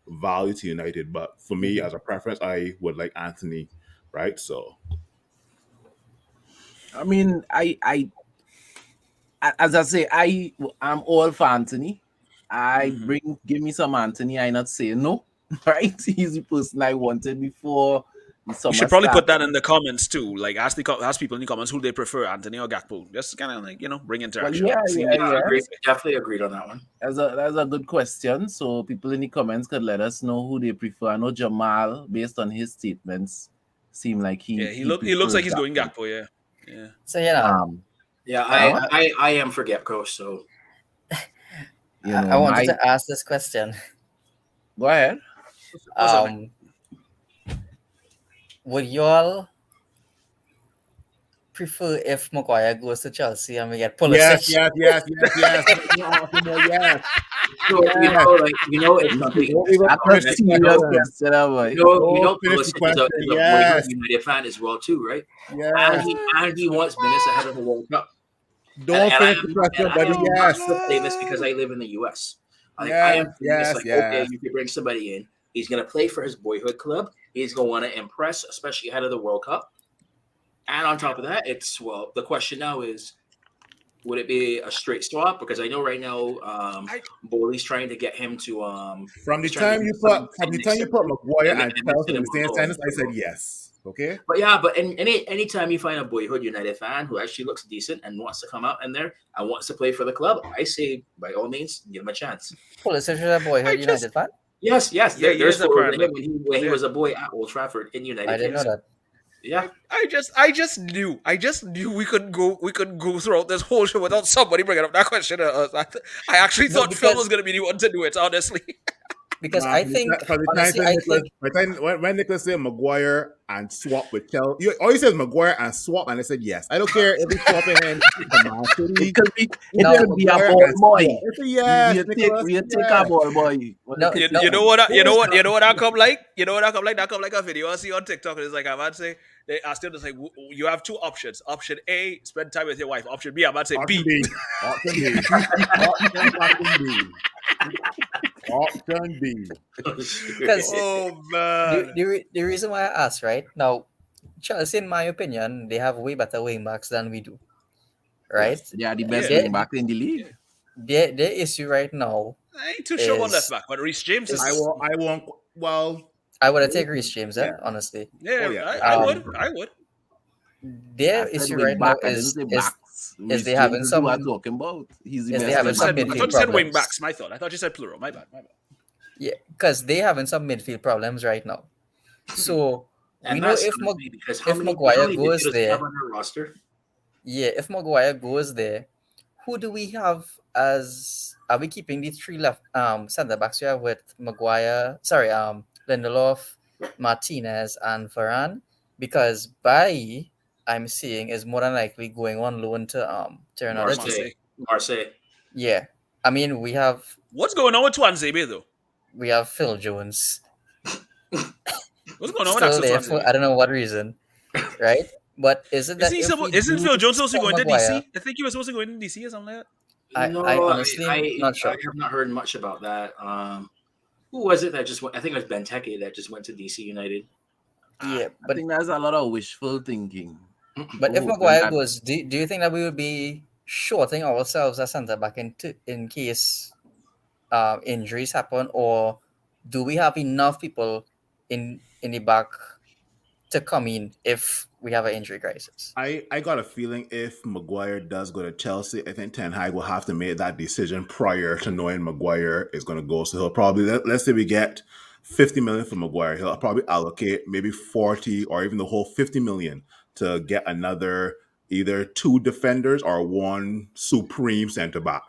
value to United. But for me, as a preference, I would like Anthony, right? So, I mean, I as I say, I'm all for Anthony. Give me some Anthony. I not say no, right? He's the person I wanted before. You should probably put that in the comments too. Like ask people in the comments who they prefer, Anthony or Gakpo. Just kind of like bring interaction. Definitely agreed on that one. That's a good question. So people in the comments could let us know who they prefer. I know Jamal, based on his statements, seem like he looks like he's going Gakpo. Yeah. So I am for Gakpo. So I wanted to ask this question. Go ahead. Would y'all prefer if Maguire goes to Chelsea and we get Pulisic? Yes. So, it's nothing. Pulisic is a United fan as well too, right? Yes. And he wants minutes ahead of the World Cup. Don't finish the question, buddy. Yes. I'm famous because I live in the US. Yes. Okay, you could bring somebody in. He's going to play for his boyhood club. He's going to want to impress, especially ahead of the World Cup. And on top of that, the question now is, would it be a straight swap? Because I know right now, Bowley's trying to get him to. From the time you put Maguire and Chelsea in the same sentence, I said yes. Okay. But anytime you find a boyhood United fan who actually looks decent and wants to come out in there and wants to play for the club, I say by all means give him a chance. Pulisic is a boyhood United fan. Yes. Yeah, there's when he was a boy at Old Trafford in United. I didn't know that. Yeah, I just knew we could go throughout this whole show without somebody bringing up that question. I actually thought Phil was going to be the one to do it, honestly. Because I think when Nicholas said Maguire and swap with Chelsea, all he says Maguire and swap, and I said yes. I don't care if he's swapping in. It could be a ball boy. Yes, we take a ball boy. You know what I come like? You know what I come like? That come like a video I see on TikTok. And it's like I'm about to say they asked him to say you have 2 options. Option A, spend time with your wife. Option B, I'm about to say Option B. Option B. Because the reason why I asked, right now, Chelsea, in my opinion, they have way better wing backs than we do. Right? They are the best wing back in the league. Their issue right now. I ain't too sure on left back, but Reece James is. I want. Well, I would have taken Reece James, honestly. Yeah, Oh, yeah. I would. Their I said issue wing right now back. I didn't say backs. is Reece they James having is who I'm some talking about. He's the is they best I having thought, wing you some said, I back. thought midfield you said wing problems. backs. My thought. I thought you said plural. My bad. Yeah, because they having some midfield problems right now. So And we know that's if gonna be because if Maguire goes midfielders do you have there, on their roster? if Maguire goes there, who do we have as are we keeping the three left centre backs we have with Maguire, Lindelof, Martinez and Varane? Because Bailly, I'm seeing, is more than likely going on loan to another Marseille. team. Marseille. Yeah. I mean we have What's going on with Twanzebe though? Phil Jones What's going on with still Axel there for Twanzebe? I don't know what reason, right? But is it that if we Isn't do Phil Jones supposed to sell go into Maguire, DC? I think he was supposed to go into DC or something like that. I honestly not sure. I have not heard much about that. Who was it that just went? I think it was Benteke that just went to DC United. Yeah, I but think that's a lot of wishful thinking. But if Oh, Maguire that- goes, do you think that we would be shorting ourselves as centre back in case injuries happen, or do we have enough people in the back to come in if we have an injury crisis? I got a feeling if Maguire does go to Chelsea, I think Ten Hag will have to make that decision prior to knowing Maguire is going to go. So he'll probably, let's say we get 50 million for Maguire, he'll probably allocate maybe 40 or even the whole 50 million to get another either two defenders or one supreme centre back,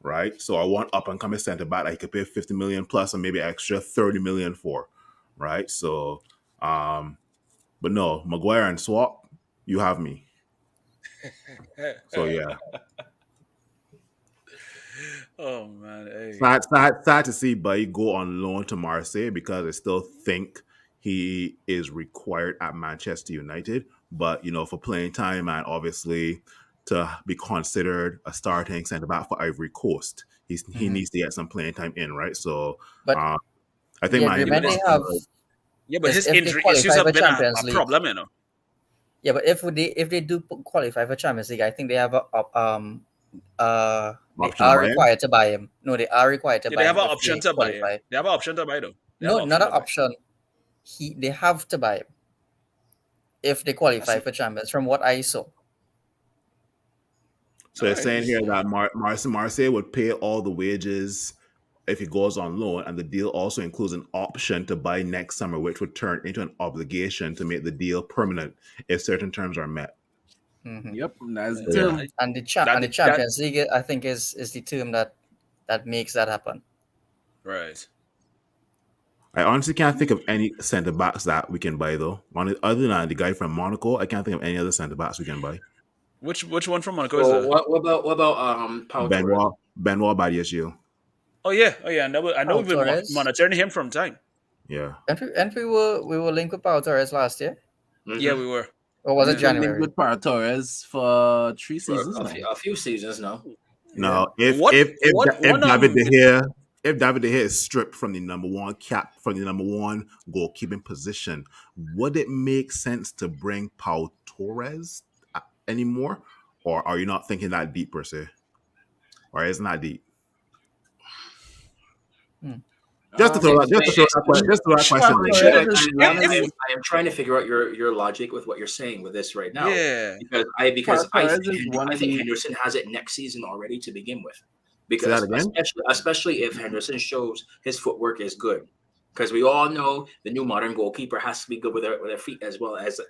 right? So or one up and coming centre back that he could pay 50 million plus and maybe extra 30 million for, right? So, but no, Maguire and swap, you have me. So yeah, Oh man, hey. sad to see Bailly go on loan to Marseille because I still think he is required at Manchester United. But for playing time and obviously to be considered a starting centre back for Ivory Coast, he needs to get some playing time in, right? So, But I think the Man agreement United they have, Yeah, but is his if they injury qualify issues for have been a Champions League. problem, yeah, but if they do qualify for Champions League, I think they have they Option are to buy him? required to buy him. No, they are required to Yeah, buy they him. have an if option they to buy. qualify. They have an option to buy though. They No, have not an to buy. option. They have to buy him if they qualify for Champions. From what I saw, So they're Alright. saying here that Marseille would pay all the wages if he goes on loan, and the deal also includes an option to buy next summer, which would turn into an obligation to make the deal permanent if certain terms are met. Yep, that's Yeah. term. and the That- Champions League, I think, is the term that makes that happen. Right. I honestly can't think of any centre backs that we can buy though. Other than the guy from Monaco, I can't think of any other centre backs we can buy. Which one from Monaco is So it? what about Pau Torres? Benoit Badiashile. Oh yeah. I know Pau we've been Torres? monitoring him from time. Yeah. And we were linked with Pau Torres last year, Mhm. Yeah, we were. or was it He's been linked January? with Pau Torres for 3 For seasons now. a few seasons now. No, if What- if what- if one, David De Gea if David De Gea is stripped from the number one goalkeeping position, would it make sense to bring Pau Torres anymore, or are you not thinking that deep per se, or isn't that deep? Just to throw that question. I am trying to figure out your logic with what you're saying with this right now. Yeah. Because Pau I Torres is one think of the- Henderson has it next season already to begin with. Say Because that again? especially if Henderson shows his footwork is good. Because we all know the new modern goalkeeper has to be good with their feet as well as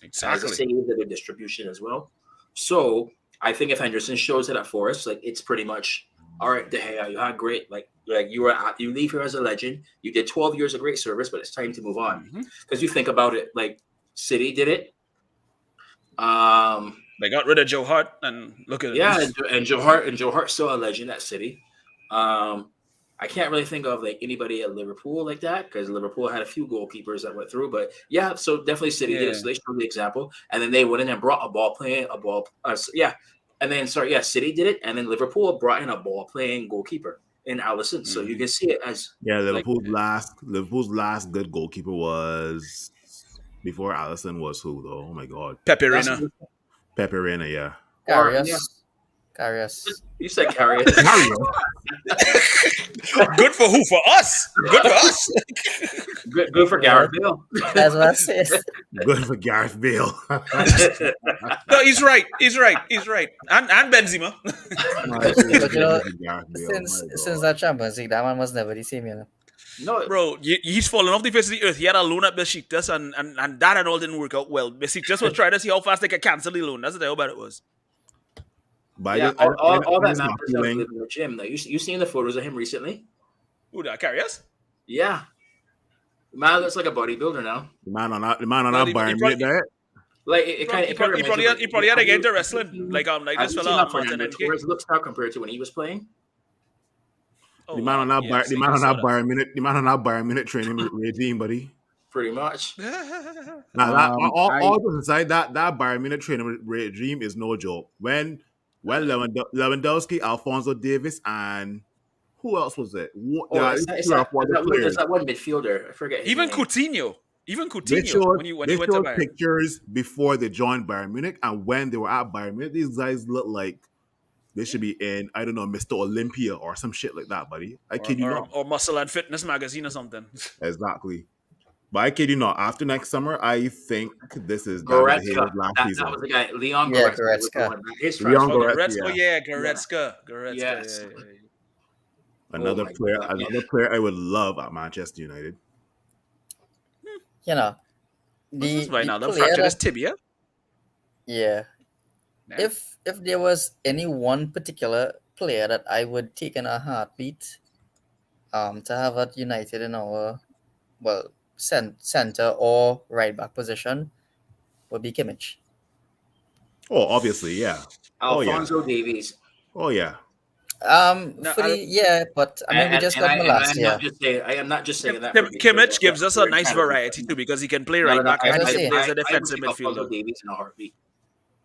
Exactly. the saves and the distribution as well. So I think if Henderson shows it at Forest, like it's pretty much all right. De Gea, you had great, like you leave here as a legend. You did 12 years of great service, but it's time to move on. Mhm. Because you think about it, like City did it. They got rid of Joe Hart and look at Yeah, it. and Joe Hart's still a legend at City. I can't really think of like anybody at Liverpool like that because Liverpool had a few goalkeepers that went through. But yeah, so definitely City did it. So they showed the example, and then they went in and brought City did it, and then Liverpool brought in a ball playing goalkeeper in Alisson. So you can see it as Liverpool's last good goalkeeper was before Alisson was who though? Oh my god, Pepe Reina. Pepe Reina. Yeah. Karius. You said Carrier. Good for who? For us. Good for us. Good for Gareth Bale. That's what I said. Good for Gareth Bale. No, he's right. He's right. He's right. And Benzema. But you know, Gareth Bale, since that Champions League, that man was never the same, you know. No, Bro, he's fallen off the face of the earth. He had a loan at Besiktas and that and all didn't work out well. Besiktas was trying to see how fast they could cancel the loan. That's how bad it was. But yeah, I all that just not matters is feeling- in the gym. Though you seen the photos of him recently? Who did I carry us? Yeah, man looks like a bodybuilder now. the man on that Well, he Bayern probably- Munich diet. Like it kind of. He probably had to get into wrestling. Like this fella on Martin NK. Where's looks now compared to when he was playing? Oh, The man on that yeah, the man on that Bayern Munich, the man on that Bayern Munich training regime, buddy. Pretty much. Now all those aside, that Bayern Munich training regime is no joke. When Lewandowski, Alphonso Davies, and who else was it? It's that one midfielder. I forget. His Even name. Coutinho. They showed, when he they went to showed Bayern. pictures before they joined Bayern Munich, and when they were at Bayern Munich, these guys look like they should be in, I don't know, Mr. Olympia or some shit like that, buddy. I kid you not. Or Muscle and Fitness magazine or something. Exactly. But I kid you not. After next summer, I think this is last season. That was the guy, Leon Yeah, Goretzka. His Leon transfer. Goretzka. Goretzka. Yes. Yeah. Another player I would love at Manchester United. You know, What's right now? The player fractured that- his tibia. Yeah. Yeah. If there was any one particular player that I would take in a heartbeat, to have at United in our center or right back position, would be Kimmich. Oh, obviously, yeah. Alphonso Davies. Oh, yeah. But I mean, we just got him last year. I am not just saying that. Kimmich gives us a nice variety too because he can play right back and he can play as a defensive midfielder. Davies in a heartbeat.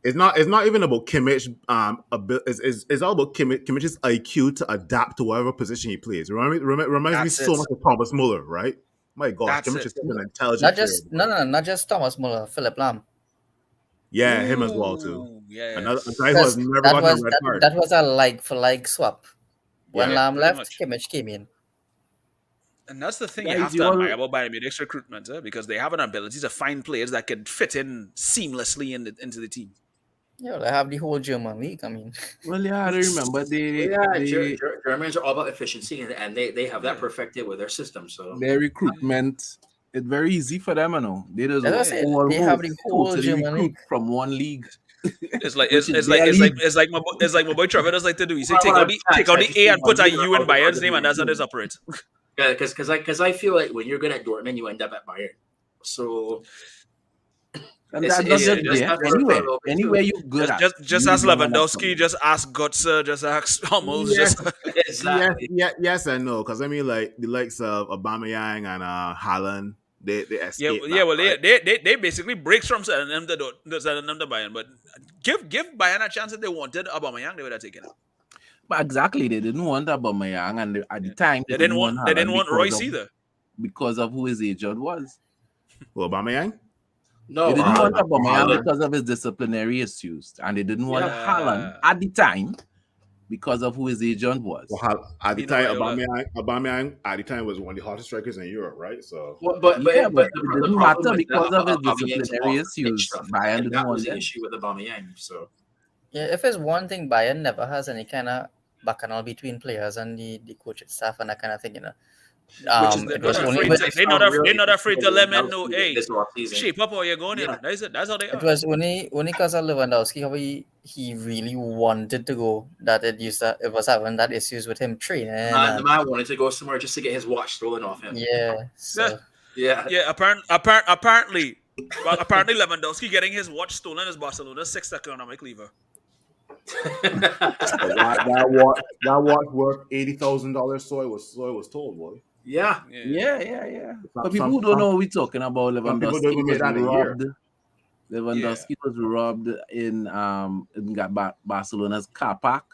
It's not even about Kimmich. It's all about Kimmich's IQ to adapt to whatever position he plays. Reminds me so much of Thomas Muller, right? My God, Kimmich is such an intelligent player. Not just Thomas Muller, Philip Lahm. Yeah, him as well too. Yeah. Another guy who has never gotten a red card. That was a like for like swap. When Lahm pretty left, much. Kimmich came in. And that's the thing Guys, you have you to all- admire about Bayern Munich's recruitment, because they have an ability to find players that can fit in seamlessly into the team. Yeah, they have the whole German league. I mean, Well, yeah, I remember Germans are all about efficiency, and they have that perfected with their system. So their recruitment. It's very easy for them, you know. They just as I said, they have the whole totally German recruit league. from one league. It's like Which is my boy Trevor does like to do. He say take out the A and put a U in Bayern's name, and that's how this operates. yeah, because I feel like when you're good at Dortmund, you end up at Bayern. So And It's- that's not it's- just it's there. not for Anywhere, Liverpool, too. anywhere you good at. Just you ask gonna have Lewandowski, something. just ask Götze, just ask Hummels. Yes. Just exactly. Yes and no, because I mean, like the likes of Aubameyang and Haaland, they escape. well, they basically breaks from selling them to Bayern, but give Bayern a chance if they wanted Aubameyang, they would have taken it. But exactly, they didn't want Aubameyang, and at the time They didn't want Haaland Royce because of- either. because of who his agent was. Well, Aubameyang. No, They didn't want Aubameyang Haaland. because of his disciplinary issues, and they didn't want Yeah. Haaland at the time because of who his agent was. Well, at the You know, time, Raiola. Aubameyang at the time was one of the hottest strikers in Europe, right? So But it didn't matter because of his Aubameyang's disciplinary off pitch issues. stuff, Bayern and didn't that want was the him. issue with Aubameyang. So Yeah, if it's one thing, Bayern never has any kind of bacchanal between players and the coaching staff and that kind of thing, you know. It was only with- They're not afraid to let men know, hey, this offseason. shape up or you're going in. Yeah. That's how they It are. was only because of Lewandowski how he really wanted to go that it was having that issues with him training. The And, man wanted to go somewhere just to get his watch stolen off him. yeah, so Yeah. Yeah, apparently Lewandowski getting his watch stolen is Barcelona's sixth economic lever. that watch worth $80,000. So I was told, boy. Yeah. Yeah. But people who don't know what we're talking about, Some people Lewandowski don't even was make that a year. robbed. Lewandowski was robbed in Barcelona's car park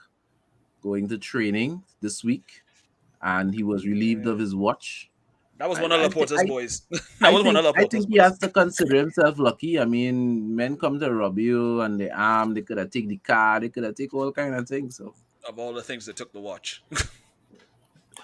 going to training this week, and he was relieved of his watch. That was I- one of I Laporta's think- boys. That was one of I Laporta's think he boys. has to consider himself lucky. I mean, men come to rob you and they arm, they could have taken the car, they could have taken all kind of things. So Of all the things that took the watch.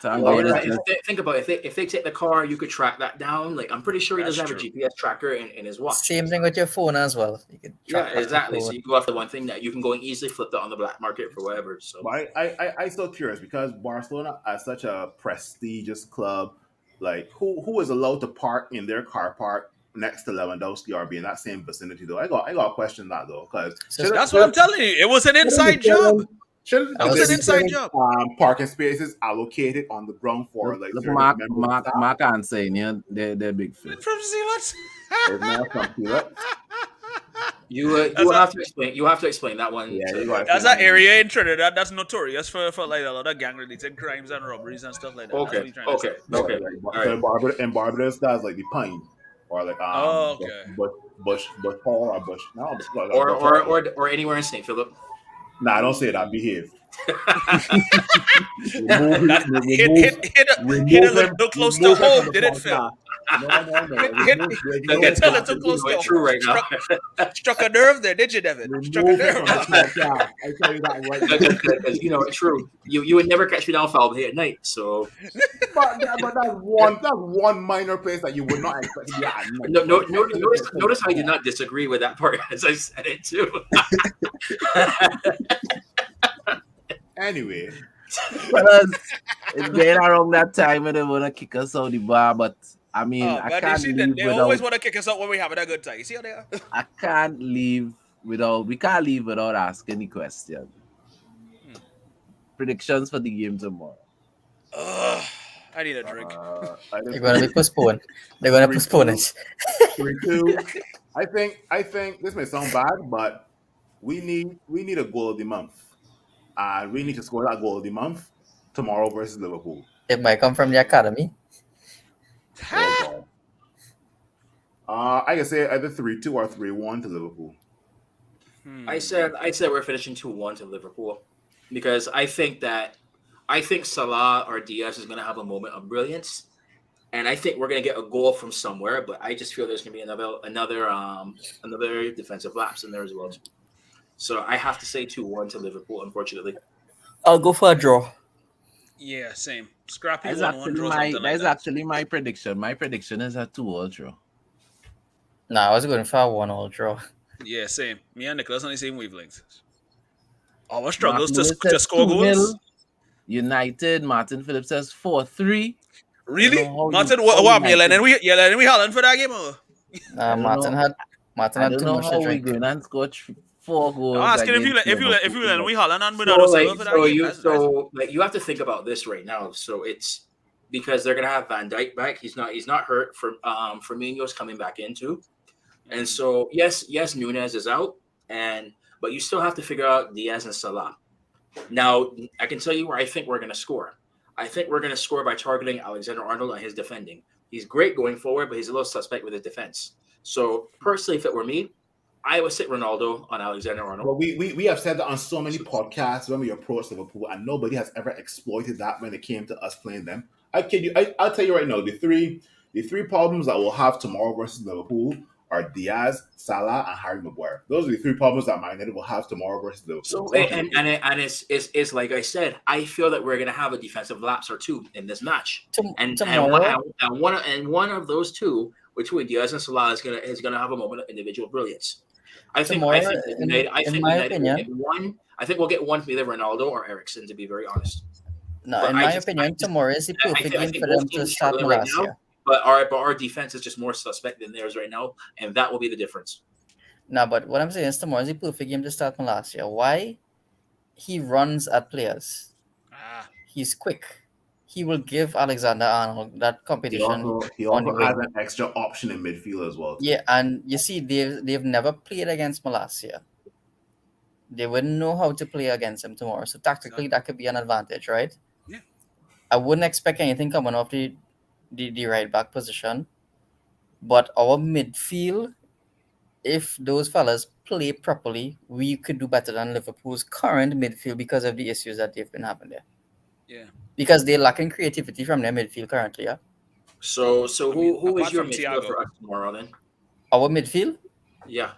Thank Well, God it's think about it. If they take the car, you could track that down. Like I'm pretty sure he That's doesn't have true. a GPS tracker in his watch. Same thing with your phone as well. You can Yeah, track back exactly. your So phone. you go after one thing that you can go and easily flip that on the black market for whatever. So But I still curious because Barcelona as such a prestigious club, like who is allowed to park in their car park next to Lewandowski or be in that same vicinity though? I got to question that though because So That's what I'm telling you. It was an inside job. Shouldn't I It was was- an inside job. parking spaces allocated on the ground for like look certain Mark members of Mark staff? Mark and saying yeah, they're big fish. From Zealots. There's no some Felix. you That's will a- have to explain. You have to explain that one. Yeah, to- you got That's an area in Trinidad that's notorious for like a lot of gang-related crimes and robberies and stuff like that. That's what Okay. you're trying to say. Okay. All right. In Barbados, that's like the Pine or like Oh, okay. Bush Hall or Bush. No, Or anywhere in St. Philip. nah, don't say that. Behave. That hit a little close to home, did it, Phil? It's a little close to True right now. Struck a nerve there, did you, Devin? Struck a nerve. I tell you that right now. Because it's true. You would never catch me down foul here at night. So But that's one minor place that you would not expect to be at night. notice how I did not disagree with that part as I said it too. Anyway, Fellas, it's been around that time when they want to kick us out the bar, but I mean, I But you can't see, leave they always without. want to kick us out when we're having a good time. You see how they are? I can't leave without. We can't leave without asking the question. Predictions for the game tomorrow. Ugh, I need a drink. They're gonna be postponed. They're gonna postpone it. 3-2. I think this may sound bad, but we need a goal of the month. We need to score that goal of the month tomorrow versus Liverpool. It might come from the academy. Oh, God. I can say either 3-2 or 3-1 to Liverpool. I said we're finishing 2-1 to Liverpool because I think Salah or Diaz is going to have a moment of brilliance, and I think we're going to get a goal from somewhere. But I just feel there's going to be another defensive lapse in there as well too. So I have to say 2-1 to Liverpool. Unfortunately, I'll go for a draw. Yeah, same. Scrappy That's 1-1 draw, something like that. actually my prediction. My prediction is a 2-2 draw. Nah, I was going for a 1-1 draw. Yeah, same. Me and Nicholas on the same wavelength. Our struggles Mark Lewis to says score 2-0. goals. United. Martin Phillips says 4-3. Really? I don't know how Martin, you- what how yelling United- and we hollering for that game? Or? I don't Martin know. had I don't too know much how to we drink. going and score 4 goals. I'm asking if against you Liverpool. let we hollering and Bernardo Silva for that game. you have to think about this right now. So it's because they're going to have Van Dijk back. He's not hurt. Firmino's coming back in too. And so yes, Nunez is out, but you still have to figure out Diaz and Salah. Now I can tell you where I think we're going to score. I think we're going to score by targeting Alexander-Arnold on his defending. He's great going forward, but he's a little suspect with his defense. So personally, if it were me, I would sit Ronaldo on Alexander-Arnold. Well, we have said that on so many podcasts when we approach Liverpool, and nobody has ever exploited that when it came to us playing them. I kid you. I'll tell you right now, the three problems that we'll have tomorrow versus Liverpool are Diaz, Salah, and Harry Maguire. Those are the 3 problems that Man United will have tomorrow versus Liverpool. So it's like I said, I feel that we're going to have a defensive lapse or 2 in this match, and one of those 2 between Diaz and Salah is going to have a moment of individual brilliance. I think we'll get one from either Ronaldo or Eriksen, to be very honest. No, in my opinion, tomorrow is the perfect game for them to start Malacia. But our defense is just more suspect than theirs right now, and that will be the difference. No, but what I'm saying is tomorrow is the perfect game to start Malacia. Why? He runs at players. He's quick. He will give Alexander-Arnold that competition. He also has an extra option in midfield as well. Yeah, and you see, they've never played against Malacia. They wouldn't know how to play against him tomorrow. So tactically, that could be an advantage, right? Yeah. I wouldn't expect anything coming off the right back position. But our midfield, if those fellas play properly, we could do better than Liverpool's current midfield because of the issues that they've been having there. Yeah. Because they're lacking creativity from their midfield currently, yeah? So who is your from midfield Thiago. for us tomorrow then? Our midfield? Yeah.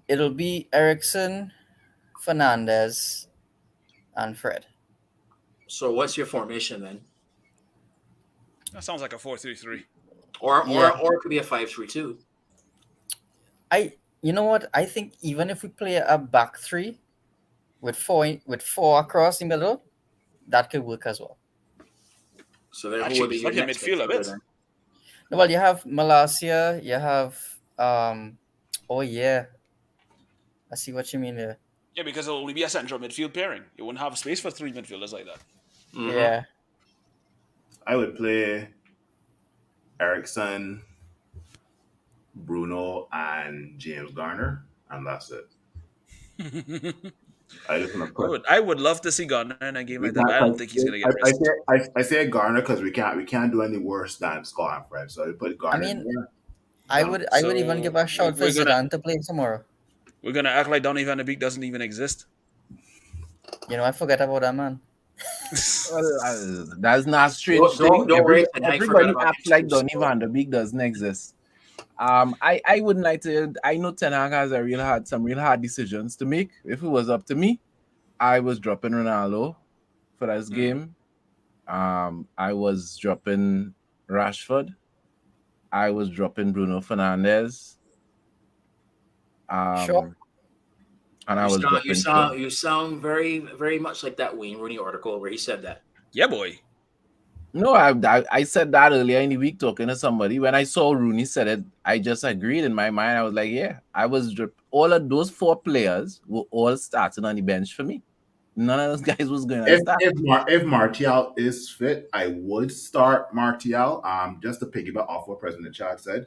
It'll be Eriksen, Fernandez, and Fred. So what's your formation then? That sounds like a 4-3-3. Or Yeah. or it could be a 5-3-2. You know what? I think even if we play a back three with four across the middle, that could work as well. So there, who Actually, would be it's your like your next midfield a midfielder bit. then? No, well, you have Malasia, you have oh yeah, I see what you mean there. Yeah, because it'll only be a central midfield pairing. You wouldn't have space for three midfielders like that. Mhm. Yeah. I would play Ericsson, Bruno, and James Garner, and that's it. I just want to put. I would love to see Garner in a game We like that, but I can't. don't think he's going to get I rest. say I say Garner because we can't do any worse than Scott and Fred. So I put Garner. mean, there. I would even So give a shout for we're gonna Zidane to play tomorrow. we're gonna act like Donny van de Beek doesn't even exist. You know, I forgot about that man. Well, that's not a strange Don't thing. worry, and I forgot Everybody about acts you like too, Donny so- van der Beek doesn't exist. I wouldn't like to. I know Ten Hag has some real hard decisions to make. If it was up to me, I was dropping Ronaldo for this game. I was dropping Rashford. I was dropping Bruno Fernandes. Sure. And I was dropping You sound very, very much like that Wayne Rooney article where he said that. Yeah, boy. No, I said that earlier in the week talking to somebody. When I saw Rooney said it, I just agreed in my mind. I was like, yeah, all of those 4 players were all starting on the bench for me. None of those guys was going to start. If Martial is fit, I would start Martial. Just to piggyback off what President Chad said.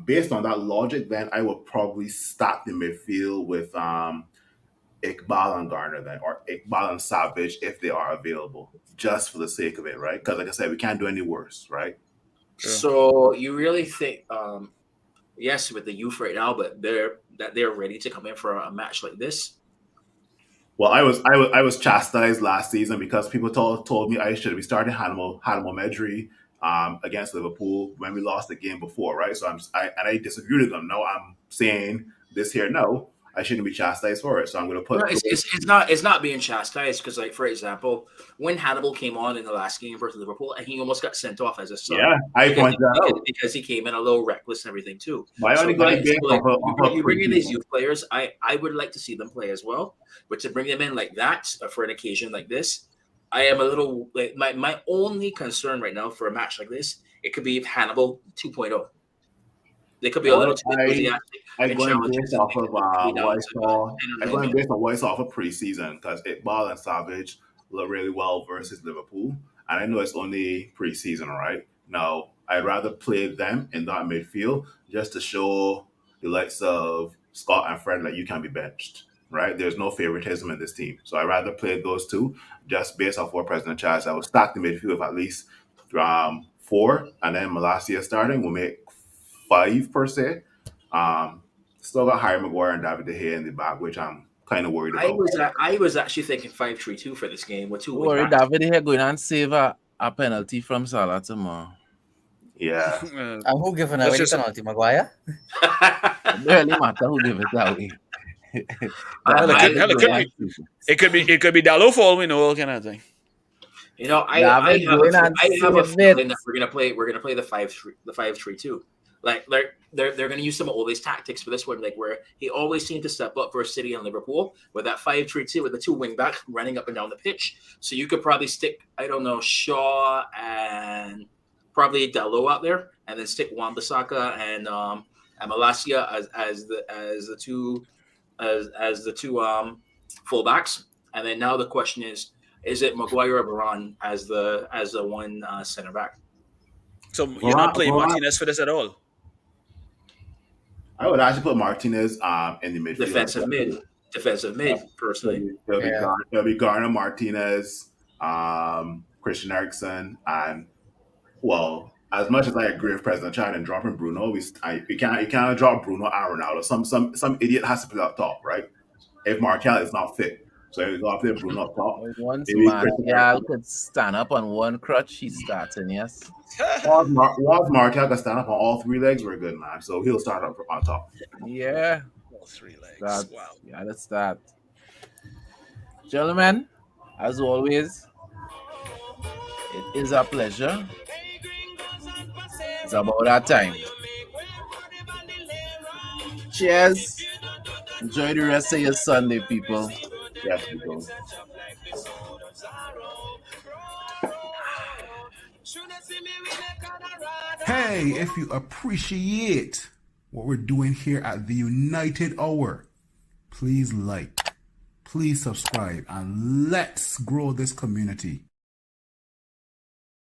Based on that logic, then I would probably stack the midfield with Iqbal and Garner then, or Iqbal and Savage if they are available, just for the sake of it, right? Because like I said, we can't do any worse, right? Sure. So you really think, yes, with the youth right now, but they're ready to come in for a match like this? Well, I was chastised last season because people told me I should be starting Hannibal Medri against Liverpool when we lost the game before, right? So I disagreed with them. No, I'm saying this here. No, I shouldn't be chastised for it. So I'm going to put. No, it's not being chastised because, like, for example, when Hannibal came on in the last game versus Liverpool, and he almost got sent off as a sub. Yeah, I pointed that out because he came in a little reckless and everything too. Why are you going to you bring in these youth players? I would like to see them play as well, but to bring them in like that for an occasion like this, I am a little like my only concern right now for a match like this. It could be Hannibal 2.0. They could be a little too enthusiastic. I'm going based off of what I saw. I'm going based on what I saw for preseason because Iqbal and Savage look really well versus Liverpool, and I know it's only preseason, right? Now, I'd rather play them in that midfield just to show the likes of Scott and Fred that you can be benched, right? There's no favoritism in this team, so I'd rather play those two just based off what President Chad said. I would stack the midfield with at least 4, and then Malasia starting will make 5 per se. Still got Harry Maguire and David De Gea in the back, which I'm kind of worried about. I was actually thinking 5-3-2 for this game with 2 Don't worry, David De Gea going and save a penalty from Salah tomorrow. Yeah. And who giving away the penalty, Maguire? It really matter who give it away. It could be Dallo for all we know, kind of thing. You know, I have a feeling that we're gonna play the 5-3-2. Like they're gonna use some of Ole's tactics for this one, like where he always seemed to step up versus City and Liverpool with that 5-3-2 with the 2 wing back running up and down the pitch. So you could probably stick, I don't know, Shaw and probably Dalot out there, and then stick Wan-Bissaka and Malacia as the two fullbacks. And then now the question is it Maguire or Varane as the one center back? So you're not playing Martinez for this at all? I would actually put Martinez in the midfield. Defensive mid, personally. It'll be Garner, Martinez, Christian Eriksen, and well, as much as I agree with President Chad and dropping Bruno, we can't drop Bruno and Ronaldo. Some idiot has to play up top, right? If Martial is not fit. So you got to play Bruno up top. Once Martial could stand up on one crutch, he's starting, yes. Once Martial can stand up on all 3 legs, we're good, man. So he'll start up on top. Yeah. All 3 legs. Wow. Yeah, that's that. Gentlemen, as always, It is a pleasure. It's about that time. Cheers. Enjoy the rest of your Sunday, people. Yes, we go. Hey, if you appreciate what we're doing here at the United Hour, please like, please subscribe, and let's grow this community.